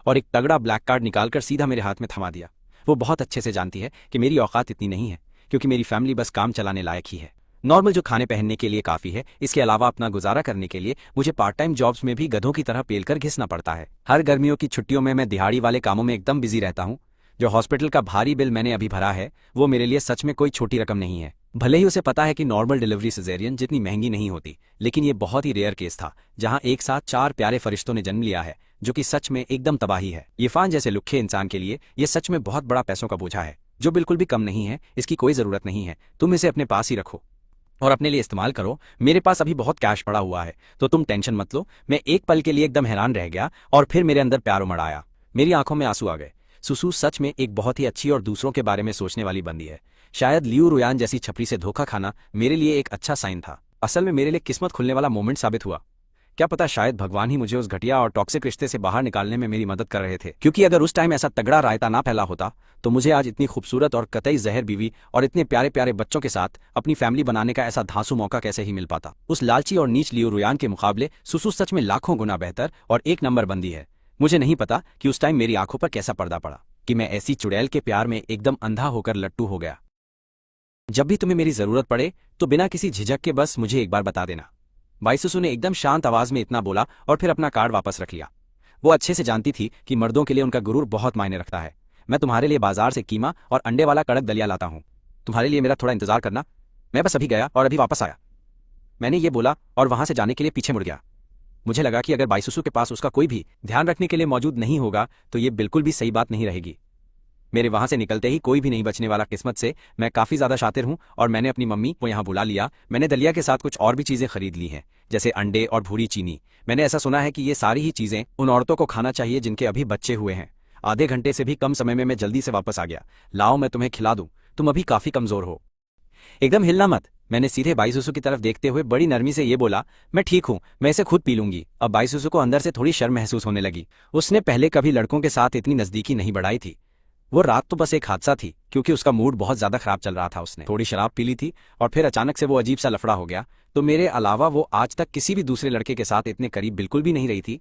और एक तगड़ा ब्लैक कार्ड निकालकर सीधा मेरे हाथ में थमा दिया। वो बहुत अच्छे से जानती है कि मेरी औकात इतनी नहीं है, क्योंकि मेरी फैमिली बस काम चलाने लायक ही है। नॉर्मल जो खाने पहनने के लिए काफी है, इसके अलावा अपना गुजारा करने के लिए मुझे पार्ट टाइम जॉब्स में भी गधों की तरह पेलकर घिसना पड़ता है। हर गर्मियों की छुट्टियों में मैं दिहाड़ी वाले कामों में एकदम बिजी रहता हूँ। जो हॉस्पिटल का भारी बिल मैंने अभी भरा है, वो मेरे लिए सच में कोई छोटी रकम नहीं है। भले ही उसे पता है कि नॉर्मल डिलीवरी सिजेरियन जितनी महंगी नहीं होती, लेकिन ये बहुत ही रेयर केस था जहां एक साथ 4 प्यारे फरिश्तों ने जन्म लिया है, जो कि सच में एकदम तबाही है। इरफान जैसे लुक्खे इंसान के लिए ये सच में बहुत बड़ा पैसों का बोझा है, जो बिल्कुल भी कम नहीं है। इसकी कोई जरूरत नहीं है, तुम इसे अपने पास ही रखो और अपने लिए इस्तेमाल करो। मेरे पास अभी बहुत कैश पड़ा हुआ है, तो तुम टेंशन मत लो। मैं एक पल के लिए एकदम हैरान रह गया और फिर मेरे अंदर प्यार उमड़ आया। मेरी आंखों में आंसू आ गए। सुसु सच में एक बहुत ही अच्छी और दूसरों के बारे में सोचने वाली बंदी है। शायद लियू रुयान जैसी छपरी से धोखा खाना मेरे लिए एक अच्छा साइन था। असल में मेरे लिए किस्मत खुलने वाला मोमेंट साबित हुआ। क्या पता शायद भगवान ही मुझे उस घटिया और टॉक्सिक रिश्ते से बाहर निकालने में मेरी मदद कर रहे थे, क्योंकि अगर उस टाइम ऐसा तगड़ा रायता ना फैला होता तो मुझे आज इतनी खूबसूरत और कतई जहर बीवी और इतने प्यारे प्यारे बच्चों के साथ अपनी फैमिली बनाने का ऐसा धांसू मौका कैसे ही मिल पाता। उस लालची और नीच लियो रुयान के मुकाबले सुसु सच में लाखों गुना बेहतर और एक नंबर बंदी है। मुझे नहीं पता कि उस टाइम मेरी आंखों पर कैसा पर्दा पड़ा कि मैं ऐसी चुड़ैल के प्यार में एकदम अंधा होकर लट्टू हो गया। जब भी तुम्हें मेरी जरूरत पड़े तो बिना किसी झिझक के बस मुझे एक बार बता देना। बाईसुसु ने एकदम शांत आवाज में इतना बोला और फिर अपना कार्ड वापस रख लिया। वो अच्छे से जानती थी कि मर्दों के लिए उनका गुरूर बहुत मायने रखता है। मैं तुम्हारे लिए बाजार से कीमा और अंडे वाला कड़क दलिया लाता हूँ, तुम्हारे लिए मेरा थोड़ा इंतजार करना। मैं बस अभी गया और अभी वापस आया। मैंने ये बोला और वहां से जाने के लिए पीछे मुड़ गया। मुझे लगा कि अगर बाईसुसु के पास उसका कोई भी ध्यान रखने के लिए मौजूद नहीं होगा तो ये बिल्कुल भी सही बात नहीं रहेगी। मेरे वहां से निकलते ही कोई भी नहीं बचने वाला। किस्मत से मैं काफी ज्यादा शातिर हूं और मैंने अपनी मम्मी को यहाँ बुला लिया। मैंने दलिया के साथ कुछ और भी चीजें खरीद ली हैं, जैसे अंडे और भूरी चीनी। मैंने ऐसा सुना है कि ये सारी ही चीजें उन औरतों को खाना चाहिए जिनके अभी बच्चे हुए हैं। आधे घंटे से भी कम समय में मैं जल्दी से वापस आ गया। लाओ मैं तुम्हें खिला दूं, तुम अभी काफी कमजोर हो। एकदम हिलना मत। मैंने सीधे बाईसुसु की तरफ देखते हुए बड़ी नरमी से ये बोला, मैं ठीक हूं, मैं इसे खुद पी लूंगी। अब बाईसुसु को अंदर से थोड़ी शर्म महसूस होने लगी। उसने पहले कभी लड़कों के साथ इतनी नजदीकी नहीं बढ़ाई थी। वो रात तो बस एक हादसा थी, क्योंकि उसका मूड बहुत ज्यादा खराब चल रहा था। उसने थोड़ी शराब पी ली थी और फिर अचानक से वो अजीब सा लफड़ा हो गया। तो मेरे अलावा वो आज तक किसी भी दूसरे लड़के के साथ इतने करीब बिल्कुल भी नहीं रही थी।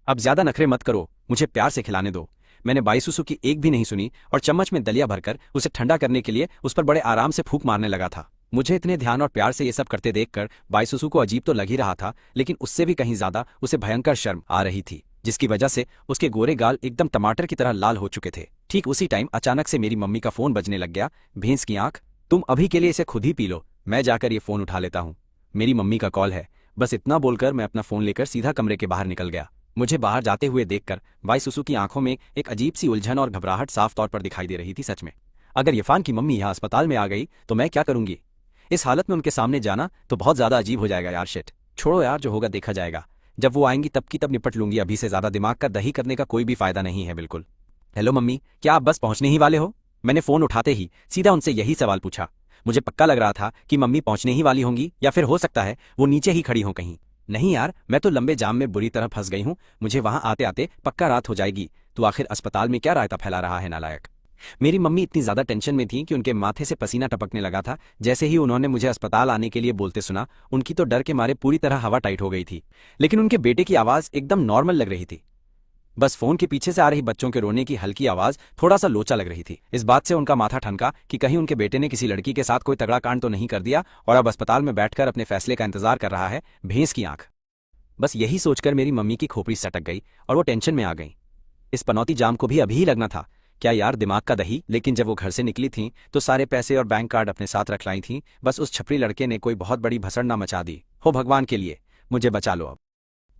अब ज्यादा नखरे मत करो, मुझे प्यार से खिलाने दो। मैंने बाईसुसु की एक भी नहीं सुनी और चम्मच में दलिया भरकर उसे ठंडा करने के लिए उस पर बड़े आराम से फूंक मारने लगा था। मुझे इतने ध्यान और प्यार से ये सब करते देखकर बाईसुसु को अजीब तो लग ही रहा था, लेकिन उससे भी कहीं ज्यादा उसे भयंकर शर्म आ रही थी, जिसकी वजह से उसके गोरे गाल एकदम टमाटर की तरह लाल हो चुके थे। ठीक उसी टाइम अचानक से मेरी मम्मी का फोन बजने लग गया। भैंस की आंख, तुम अभी के लिए इसे खुद ही पी लो, मैं जाकर ये फोन उठा लेता हूँ। मेरी मम्मी का कॉल है। बस इतना बोलकर मैं अपना फोन लेकर सीधा कमरे के बाहर निकल गया। मुझे बाहर जाते हुए देखकर बाईसुसु की आंखों में एक अजीब सी उलझन और घबराहट साफ तौर पर दिखाई दे रही थी। सच में अगर इरफान की मम्मी यहाँ अस्पताल में आ गई तो मैं क्या करूंगी? इस हालत में उनके सामने जाना तो बहुत ज्यादा अजीब हो जाएगा यार। शिट, छोड़ो यार, जो होगा देखा जाएगा। जब वो आएंगी तब की तब निपट लूंगी। अभी से ज्यादा दिमाग का दही करने का कोई भी फायदा नहीं है बिल्कुल। हेलो मम्मी, क्या आप बस पहुंचने ही वाले हो? मैंने फोन उठाते ही सीधा उनसे यही सवाल पूछा। मुझे पक्का लग रहा था कि मम्मी पहुंचने ही वाली होंगी, या फिर हो सकता है वो नीचे ही खड़ी हो कहीं। नहीं यार, मैं तो लंबे जाम में बुरी तरह फंस गई हूँ। मुझे वहां आते आते पक्का रात हो जाएगी। तो आखिर अस्पताल में क्या रायता फैला रहा है नालायक? मेरी मम्मी इतनी ज्यादा टेंशन में थी कि उनके माथे से पसीना टपकने लगा था। जैसे ही उन्होंने मुझे अस्पताल आने के लिए बोलते सुना, उनकी तो डर के मारे पूरी तरह हवा टाइट हो गई थी। लेकिन उनके बेटे की आवाज एकदम नॉर्मल लग रही थी। बस फोन के पीछे से आ रही बच्चों के रोने की हल्की आवाज थोड़ा सा लोचा लग रही थी। इस बात से उनका माथा ठनका कि कहीं उनके बेटे ने किसी लड़की के साथ कोई तगड़ा कांड तो नहीं कर दिया और अब अस्पताल में बैठकर अपने फैसले का इंतजार कर रहा है। भैंस की आंख। बस यही सोचकर मेरी मम्मी की खोपड़ी सटक गई और वो टेंशन में आ गई। इस पनौती जाम को भी अभी ही लगना था। क्या यार, दिमाग का दही। लेकिन जब वो घर से निकली थीं तो सारे पैसे और बैंक कार्ड अपने साथ रख लाई थीं। बस उस छपरी लड़के ने कोई बहुत बड़ी भसड़ ना मचा दी हो। भगवान के लिए मुझे बचा लो। अब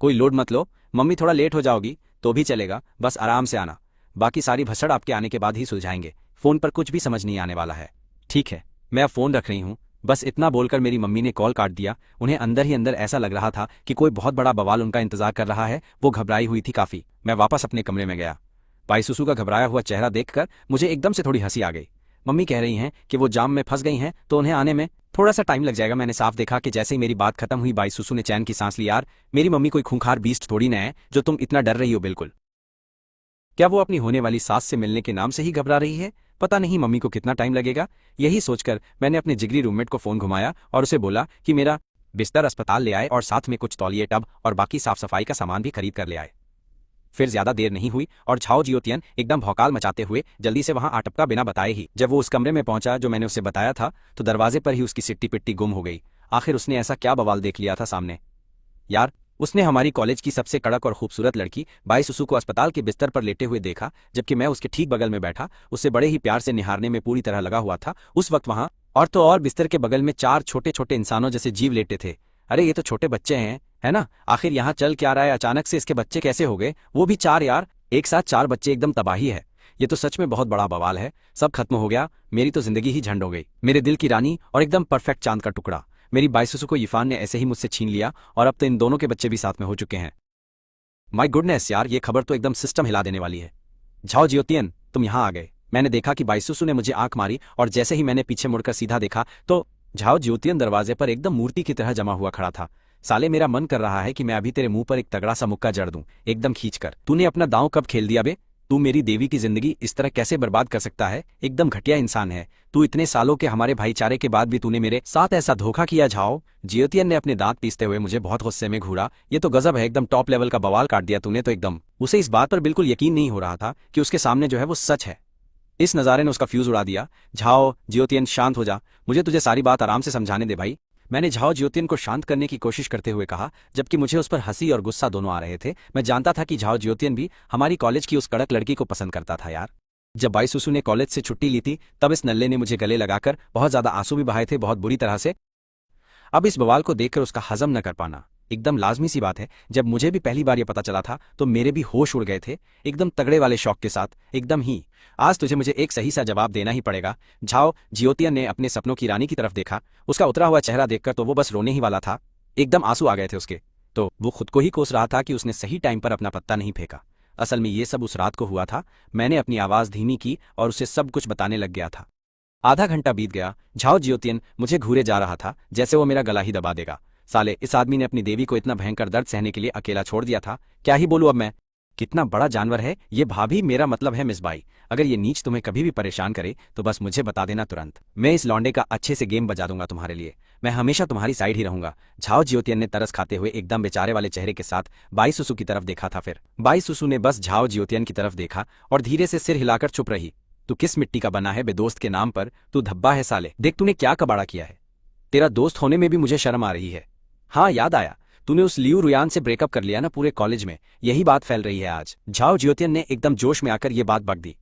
कोई लोड मत लो मम्मी, थोड़ा लेट हो जाओगी तो भी चलेगा, बस आराम से आना। बाकी सारी भसड़ आपके आने के बाद ही सुलझाएंगे। फोन पर कुछ भी समझ नहीं आने वाला है। ठीक है, मैं अब फोन रख रही हूँ। बस इतना बोलकर मेरी मम्मी ने कॉल काट दिया। उन्हें अंदर ही अंदर ऐसा लग रहा था कि कोई बहुत बड़ा बवाल उनका इंतजार कर रहा है। वो घबराई हुई थी काफी। मैं वापस अपने कमरे में गया। बाईसुसु का घबराया हुआ चेहरा देखकर मुझे एकदम से थोड़ी हंसी आ गई। मम्मी कह रही हैं कि वो जाम में फंस गई हैं तो उन्हें आने में थोड़ा सा टाइम लग जाएगा। मैंने साफ देखा कि जैसे ही मेरी बात खत्म हुई बाईसुसु ने चैन की सांस ली। यार, मेरी मम्मी कोई खूंखार बीस्ट थोड़ी न है जो तुम इतना डर रही हो। बिल्कुल। क्या वो अपनी होने वाली सास से मिलने के नाम से ही घबरा रही है? पता नहीं मम्मी को कितना टाइम लगेगा। यही सोचकर मैंने अपने जिगरी रूममेट को फोन घुमाया और उसे बोला कि मेरा बिस्तर अस्पताल ले आए और साथ में कुछ तौलिए, टब और बाकी साफ सफाई का सामान भी खरीद कर ले आए। फिर ज्यादा देर नहीं हुई और झाओ जियोतियन एकदम भौकाल मचाते हुए जल्दी से वहां आटपका बिना बताए ही। जब वो उस कमरे में पहुंचा जो मैंने उसे बताया था तो दरवाजे पर ही उसकी सिट्टी पिट्टी गुम हो गई। आखिर उसने ऐसा क्या बवाल देख लिया था सामने? यार, उसने हमारी कॉलेज की सबसे कड़क और खूबसूरत लड़की बाईसुसु को अस्पताल के बिस्तर पर लेटे हुए देखा, जबकि मैं उसके ठीक बगल में बैठा उसे बड़े ही प्यार से निहारने में पूरी तरह लगा हुआ था। उस वक्त वहां और तो और बिस्तर के बगल में 4 छोटे छोटे इंसानों जैसे जीव लेटे थे। अरे ये तो छोटे बच्चे हैं, है ना? आखिर यहाँ चल क्या रहा है? अचानक से इसके बच्चे कैसे हो गए? वो भी 4 यार, एक साथ 4 बच्चे, एकदम तबाही है। ये तो सच में बहुत बड़ा बवाल है। सब खत्म हो गया, मेरी तो जिंदगी ही झंड हो गई। मेरे दिल की रानी और एकदम परफेक्ट चांद का टुकड़ा मेरी बाईसुसु को इरफान ने ऐसे ही मुझसे छीन लिया और अब तो इन दोनों के बच्चे भी साथ में हो चुके हैं। माय गुडनेस यार, ये खबर तो एकदम सिस्टम हिला देने वाली है। झाओ जियोतियन, तुम यहाँ आ गए। मैंने देखा कि बाईसुसु ने मुझे आंख मारी और जैसे ही मैंने पीछे मुड़कर सीधा देखा तो झाओ जियोतियन दरवाजे पर एकदम मूर्ति की तरह जमा हुआ खड़ा था। साले मेरा मन कर रहा है कि मैं अभी तेरे मुंह पर एक तगड़ा सा मुक्का जड़ दूं, एकदम खींचकर। तूने अपना दांव कब खेल दिया बे? तू मेरी देवी की जिंदगी इस तरह कैसे बर्बाद कर सकता है? एकदम घटिया इंसान है तू। इतने सालों के हमारे भाईचारे के बाद भी तूने मेरे साथ ऐसा धोखा किया। झाओ जियोतियन ने अपने दांत पीसते हुए मुझे बहुत गुस्से में घूरा। ये तो गजब है, एकदम टॉप लेवल का बवाल काट दिया तूने तो एकदम। उसे इस बात पर बिल्कुल यकीन नहीं हो रहा था कि उसके सामने जो है वो सच है। इस नज़ारे ने उसका फ्यूज उड़ा दिया। झाओ जियोतियन शांत हो जा, मुझे तुझे सारी बात आराम से समझाने दे भाई। मैंने झाओ जियोतियन को शांत करने की कोशिश करते हुए कहा, जबकि मुझे उस पर हंसी और गुस्सा दोनों आ रहे थे। मैं जानता था कि झाओ जियोतियन भी हमारी कॉलेज की उस कड़क लड़की को पसंद करता था यार। जब बाईसुसु ने कॉलेज से छुट्टी ली थी तब इस नल्ले ने मुझे गले लगाकर बहुत ज्यादा आंसू भी बहाए थे, बहुत बुरी तरह से। अब इस बवाल को देखकर उसका हजम न कर पाना एकदम लाजमी सी बात है। जब मुझे भी पहली बार ये पता चला था तो मेरे भी होश उड़ गए थे, एकदम तगड़े वाले शौक के साथ एकदम ही। आज तुझे मुझे एक सही सा जवाब देना ही पड़ेगा। झाओ जियोतियन ने अपने सपनों की रानी की तरफ देखा। उसका उतरा हुआ चेहरा देखकर तो वो बस रोने ही वाला था, एकदम आंसू आ गए थे उसके। तो वो खुद को ही कोस रहा था कि उसने सही टाइम पर अपना पत्ता नहीं फेंका। असल में ये सब उस रात को हुआ था। मैंने अपनी आवाज धीमी की और उसे सब कुछ बताने लग गया था। आधा घंटा बीत गया। झाओ जियोतियन मुझे घूरे जा रहा था जैसे वो मेरा गला ही दबा देगा। साले इस आदमी ने अपनी देवी को इतना भयंकर दर्द सहने के लिए अकेला छोड़ दिया था। क्या ही बोलूं अब मैं, कितना बड़ा जानवर है ये भाभी। मेरा मतलब है मिसबाई, अगर ये नीच तुम्हें कभी भी परेशान करे तो बस मुझे बता देना तुरंत। मैं इस लौंडे का अच्छे से गेम बजा दूंगा तुम्हारे लिए। मैं हमेशा तुम्हारी साइड ही रहूंगा। झाओ जियोतियन ने तरस खाते हुए एकदम बेचारे वाले चेहरे के साथ बाईसुसु की तरफ देखा था। फिर बाईसुसु ने बस झाओ जियोतियन की तरफ देखा और धीरे से सिर हिलाकर चुप रही। तू किस मिट्टी का बना है बे दोस्त के नाम पर? तू धब्बा है साले। देख तूने क्या कबाड़ा किया है। तेरा दोस्त होने में भी मुझे शर्म आ रही है। हाँ याद आया, तूने उस लियू रुयान से ब्रेकअप कर लिया ना, पूरे कॉलेज में यही बात फैल रही है आज। झाओ जियोतियन ने एकदम जोश में आकर ये बात बक दी।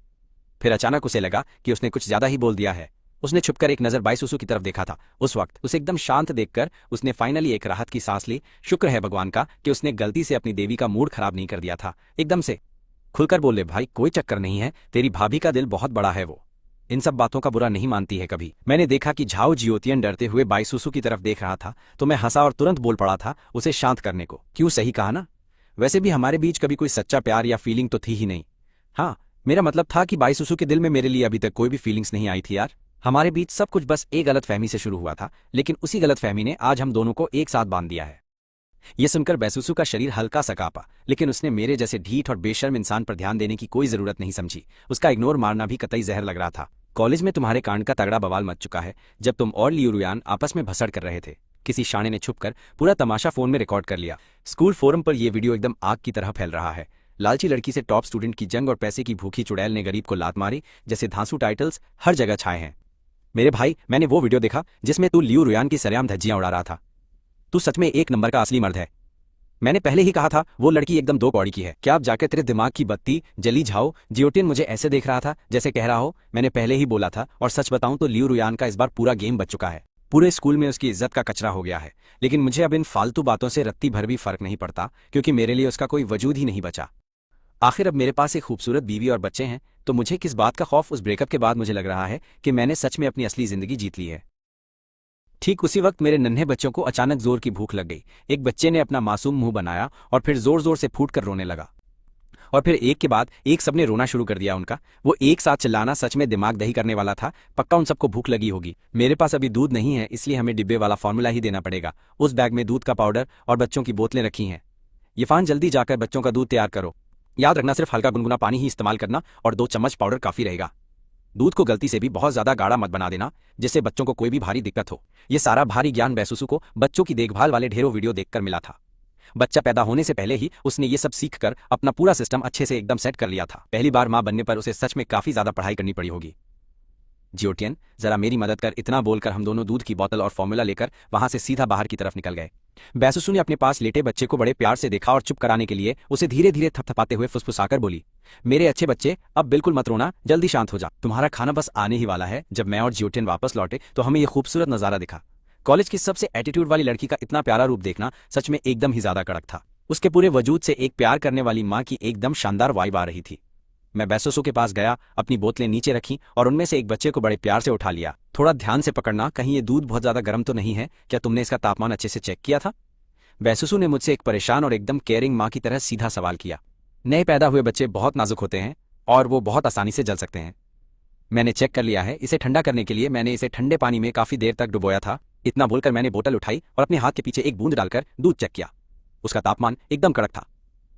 फिर अचानक उसे लगा कि उसने कुछ ज्यादा ही बोल दिया है। उसने छुपकर एक नजर बाईसुसु की तरफ देखा था। उस वक्त उसे एकदम शांत देखकर उसने फाइनली एक राहत की सांस ली। शुक्र है भगवान का कि उसने गलती से अपनी देवी का मूड खराब नहीं कर दिया था। एकदम से खुलकर बोले, भाई कोई चक्कर नहीं है, तेरी भाभी का दिल बहुत बड़ा है, वो इन सब बातों का बुरा नहीं मानती है कभी। मैंने देखा कि झाओ जियोतियन डरते हुए बाईसुसु की तरफ देख रहा था तो मैं हंसा और तुरंत बोल पड़ा था उसे शांत करने को। क्यों, सही कहा ना? वैसे भी हमारे बीच कभी कोई सच्चा प्यार या फीलिंग तो थी ही नहीं। हाँ, मेरा मतलब था कि बाईसुसु के दिल में मेरे लिए अभी तक कोई भी फीलिंग्स नहीं आई थी यार। हमारे बीच सब कुछ बस एक गलतफहमी से शुरू हुआ था, लेकिन उसी गलतफहमी ने आज हम दोनों को एक साथ बांध दिया है। ये सुनकर बैसुसु का शरीर हल्का सा कांपा, लेकिन उसने मेरे जैसे ढीठ और बेशर्म इंसान पर ध्यान देने की कोई जरूरत नहीं समझी। उसका इग्नोर मारना भी कतई जहर लग रहा था। कॉलेज में तुम्हारे कांड का तगड़ा बवाल मच चुका है। जब तुम और लियू रुयान आपस में भसड़ कर रहे थे, किसी शाणे ने छुपकर पूरा तमाशा फोन में रिकॉर्ड कर लिया। स्कूल फोरम पर यह वीडियो एकदम आग की तरह फैल रहा है। लालची लड़की से टॉप स्टूडेंट की जंग और पैसे की भूखी चुड़ैल ने गरीब को लात मारी जैसे धांसू टाइटल्स हर जगह छाए हैं। मेरे भाई, मैंने वो वीडियो देखा जिसमें तू लियू रुयान की सरेआम धज्जियां उड़ा रहा था। तू सच में एक नंबर का असली मर्द है। मैंने पहले ही कहा था वो लड़की एकदम दो कौड़ी की है। क्या अब जाकर तेरे दिमाग की बत्ती जली? झाओ जियोटियन मुझे ऐसे देख रहा था जैसे कह रहा हो मैंने पहले ही बोला था। और सच बताऊं तो लियू रुयान का इस बार पूरा गेम बच चुका है। पूरे स्कूल में उसकी इज्जत का कचरा हो गया है। लेकिन मुझे अब इन फालतू बातों से रत्ती भर भी फर्क नहीं पड़ता, क्योंकि मेरे लिए उसका कोई वजूद ही नहीं बचा। आखिर अब मेरे पास एक खूबसूरत बीवी और बच्चे हैं, तो मुझे किस बात का खौफ? उस ब्रेकअप के बाद मुझे लग रहा है कि मैंने सच में अपनी असली जिंदगी जीत ली है। ठीक उसी वक्त मेरे नन्हे बच्चों को अचानक जोर की भूख लग गई। एक बच्चे ने अपना मासूम मुंह बनाया और फिर जोर जोर से फूट कर रोने लगा। और फिर एक के बाद एक सबने रोना शुरू कर दिया। उनका वो एक साथ चिल्लाना सच में दिमाग दही करने वाला था। पक्का उन सबको भूख लगी होगी। मेरे पास अभी दूध नहीं है, इसलिए हमें डिब्बे वाला फॉर्मूला ही देना पड़ेगा। उस बैग में दूध का पाउडर और बच्चों की बोतलें रखी हैं। इरफान जल्दी जाकर बच्चों का दूध तैयार करो। याद रखना सिर्फ हल्का गुनगुना पानी ही इस्तेमाल करना और 2 चम्मच पाउडर काफी रहेगा। दूध को गलती से भी बहुत ज्यादा गाढ़ा मत बना देना, जिससे बच्चों को कोई भी भारी दिक्कत हो। ये सारा भारी ज्ञान बैसुसु को बच्चों की देखभाल वाले ढेरों वीडियो देखकर मिला था। बच्चा पैदा होने से पहले ही उसने ये सब सीखकर अपना पूरा सिस्टम अच्छे से एकदम सेट कर लिया था। पहली बार मां बनने पर उसे सच में काफी ज्यादा पढ़ाई करनी पड़ी होगी। जियोटियन जरा मेरी मदद कर। इतना बोलकर हम दोनों दूध की बोतल और फॉर्मूला लेकर वहां से सीधा बाहर की तरफ निकल गए। बैसुसु ने अपने पास लेटे बच्चे को बड़े प्यार से देखा और चुप कराने के लिए उसे धीरे धीरे थपथपाते हुए फुसफुसाकर बोली, मेरे अच्छे बच्चे अब बिल्कुल मत रोना, जल्दी शांत हो जा। तुम्हारा खाना बस आने ही वाला है। जब मैं और जियोटियन वापस लौटे तो हमें यह खूबसूरत नजारा दिखा। कॉलेज की सबसे एटीट्यूड वाली लड़की का इतना प्यारा रूप देखना सच में एकदम ही ज्यादा कड़क था। उसके पूरे वजूद से एक प्यार करने वाली माँ की एकदम शानदार वाइब आ रही थी। मैं बैसुसु के पास गया, अपनी बोतलें नीचे रखी और उनमें से एक बच्चे को बड़े प्यार से उठा लिया। थोड़ा ध्यान से पकड़ना, कहीं ये दूध बहुत ज्यादा गर्म तो नहीं है? क्या तुमने इसका तापमान अच्छे से चेक किया था? बैसुसु ने मुझसे एक परेशान और एकदम केयरिंग माँ की तरह सीधा सवाल किया। नए पैदा हुए बच्चे बहुत नाजुक होते हैं और वो बहुत आसानी से जल सकते हैं। मैंने चेक कर लिया है। इसे ठंडा करने के लिए मैंने इसे ठंडे पानी में काफी देर तक डुबोया था। इतना बोलकर मैंने बोतल उठाई और अपने हाथ के पीछे एक बूंद डालकर दूध चेक किया। उसका तापमान एकदम कड़क था।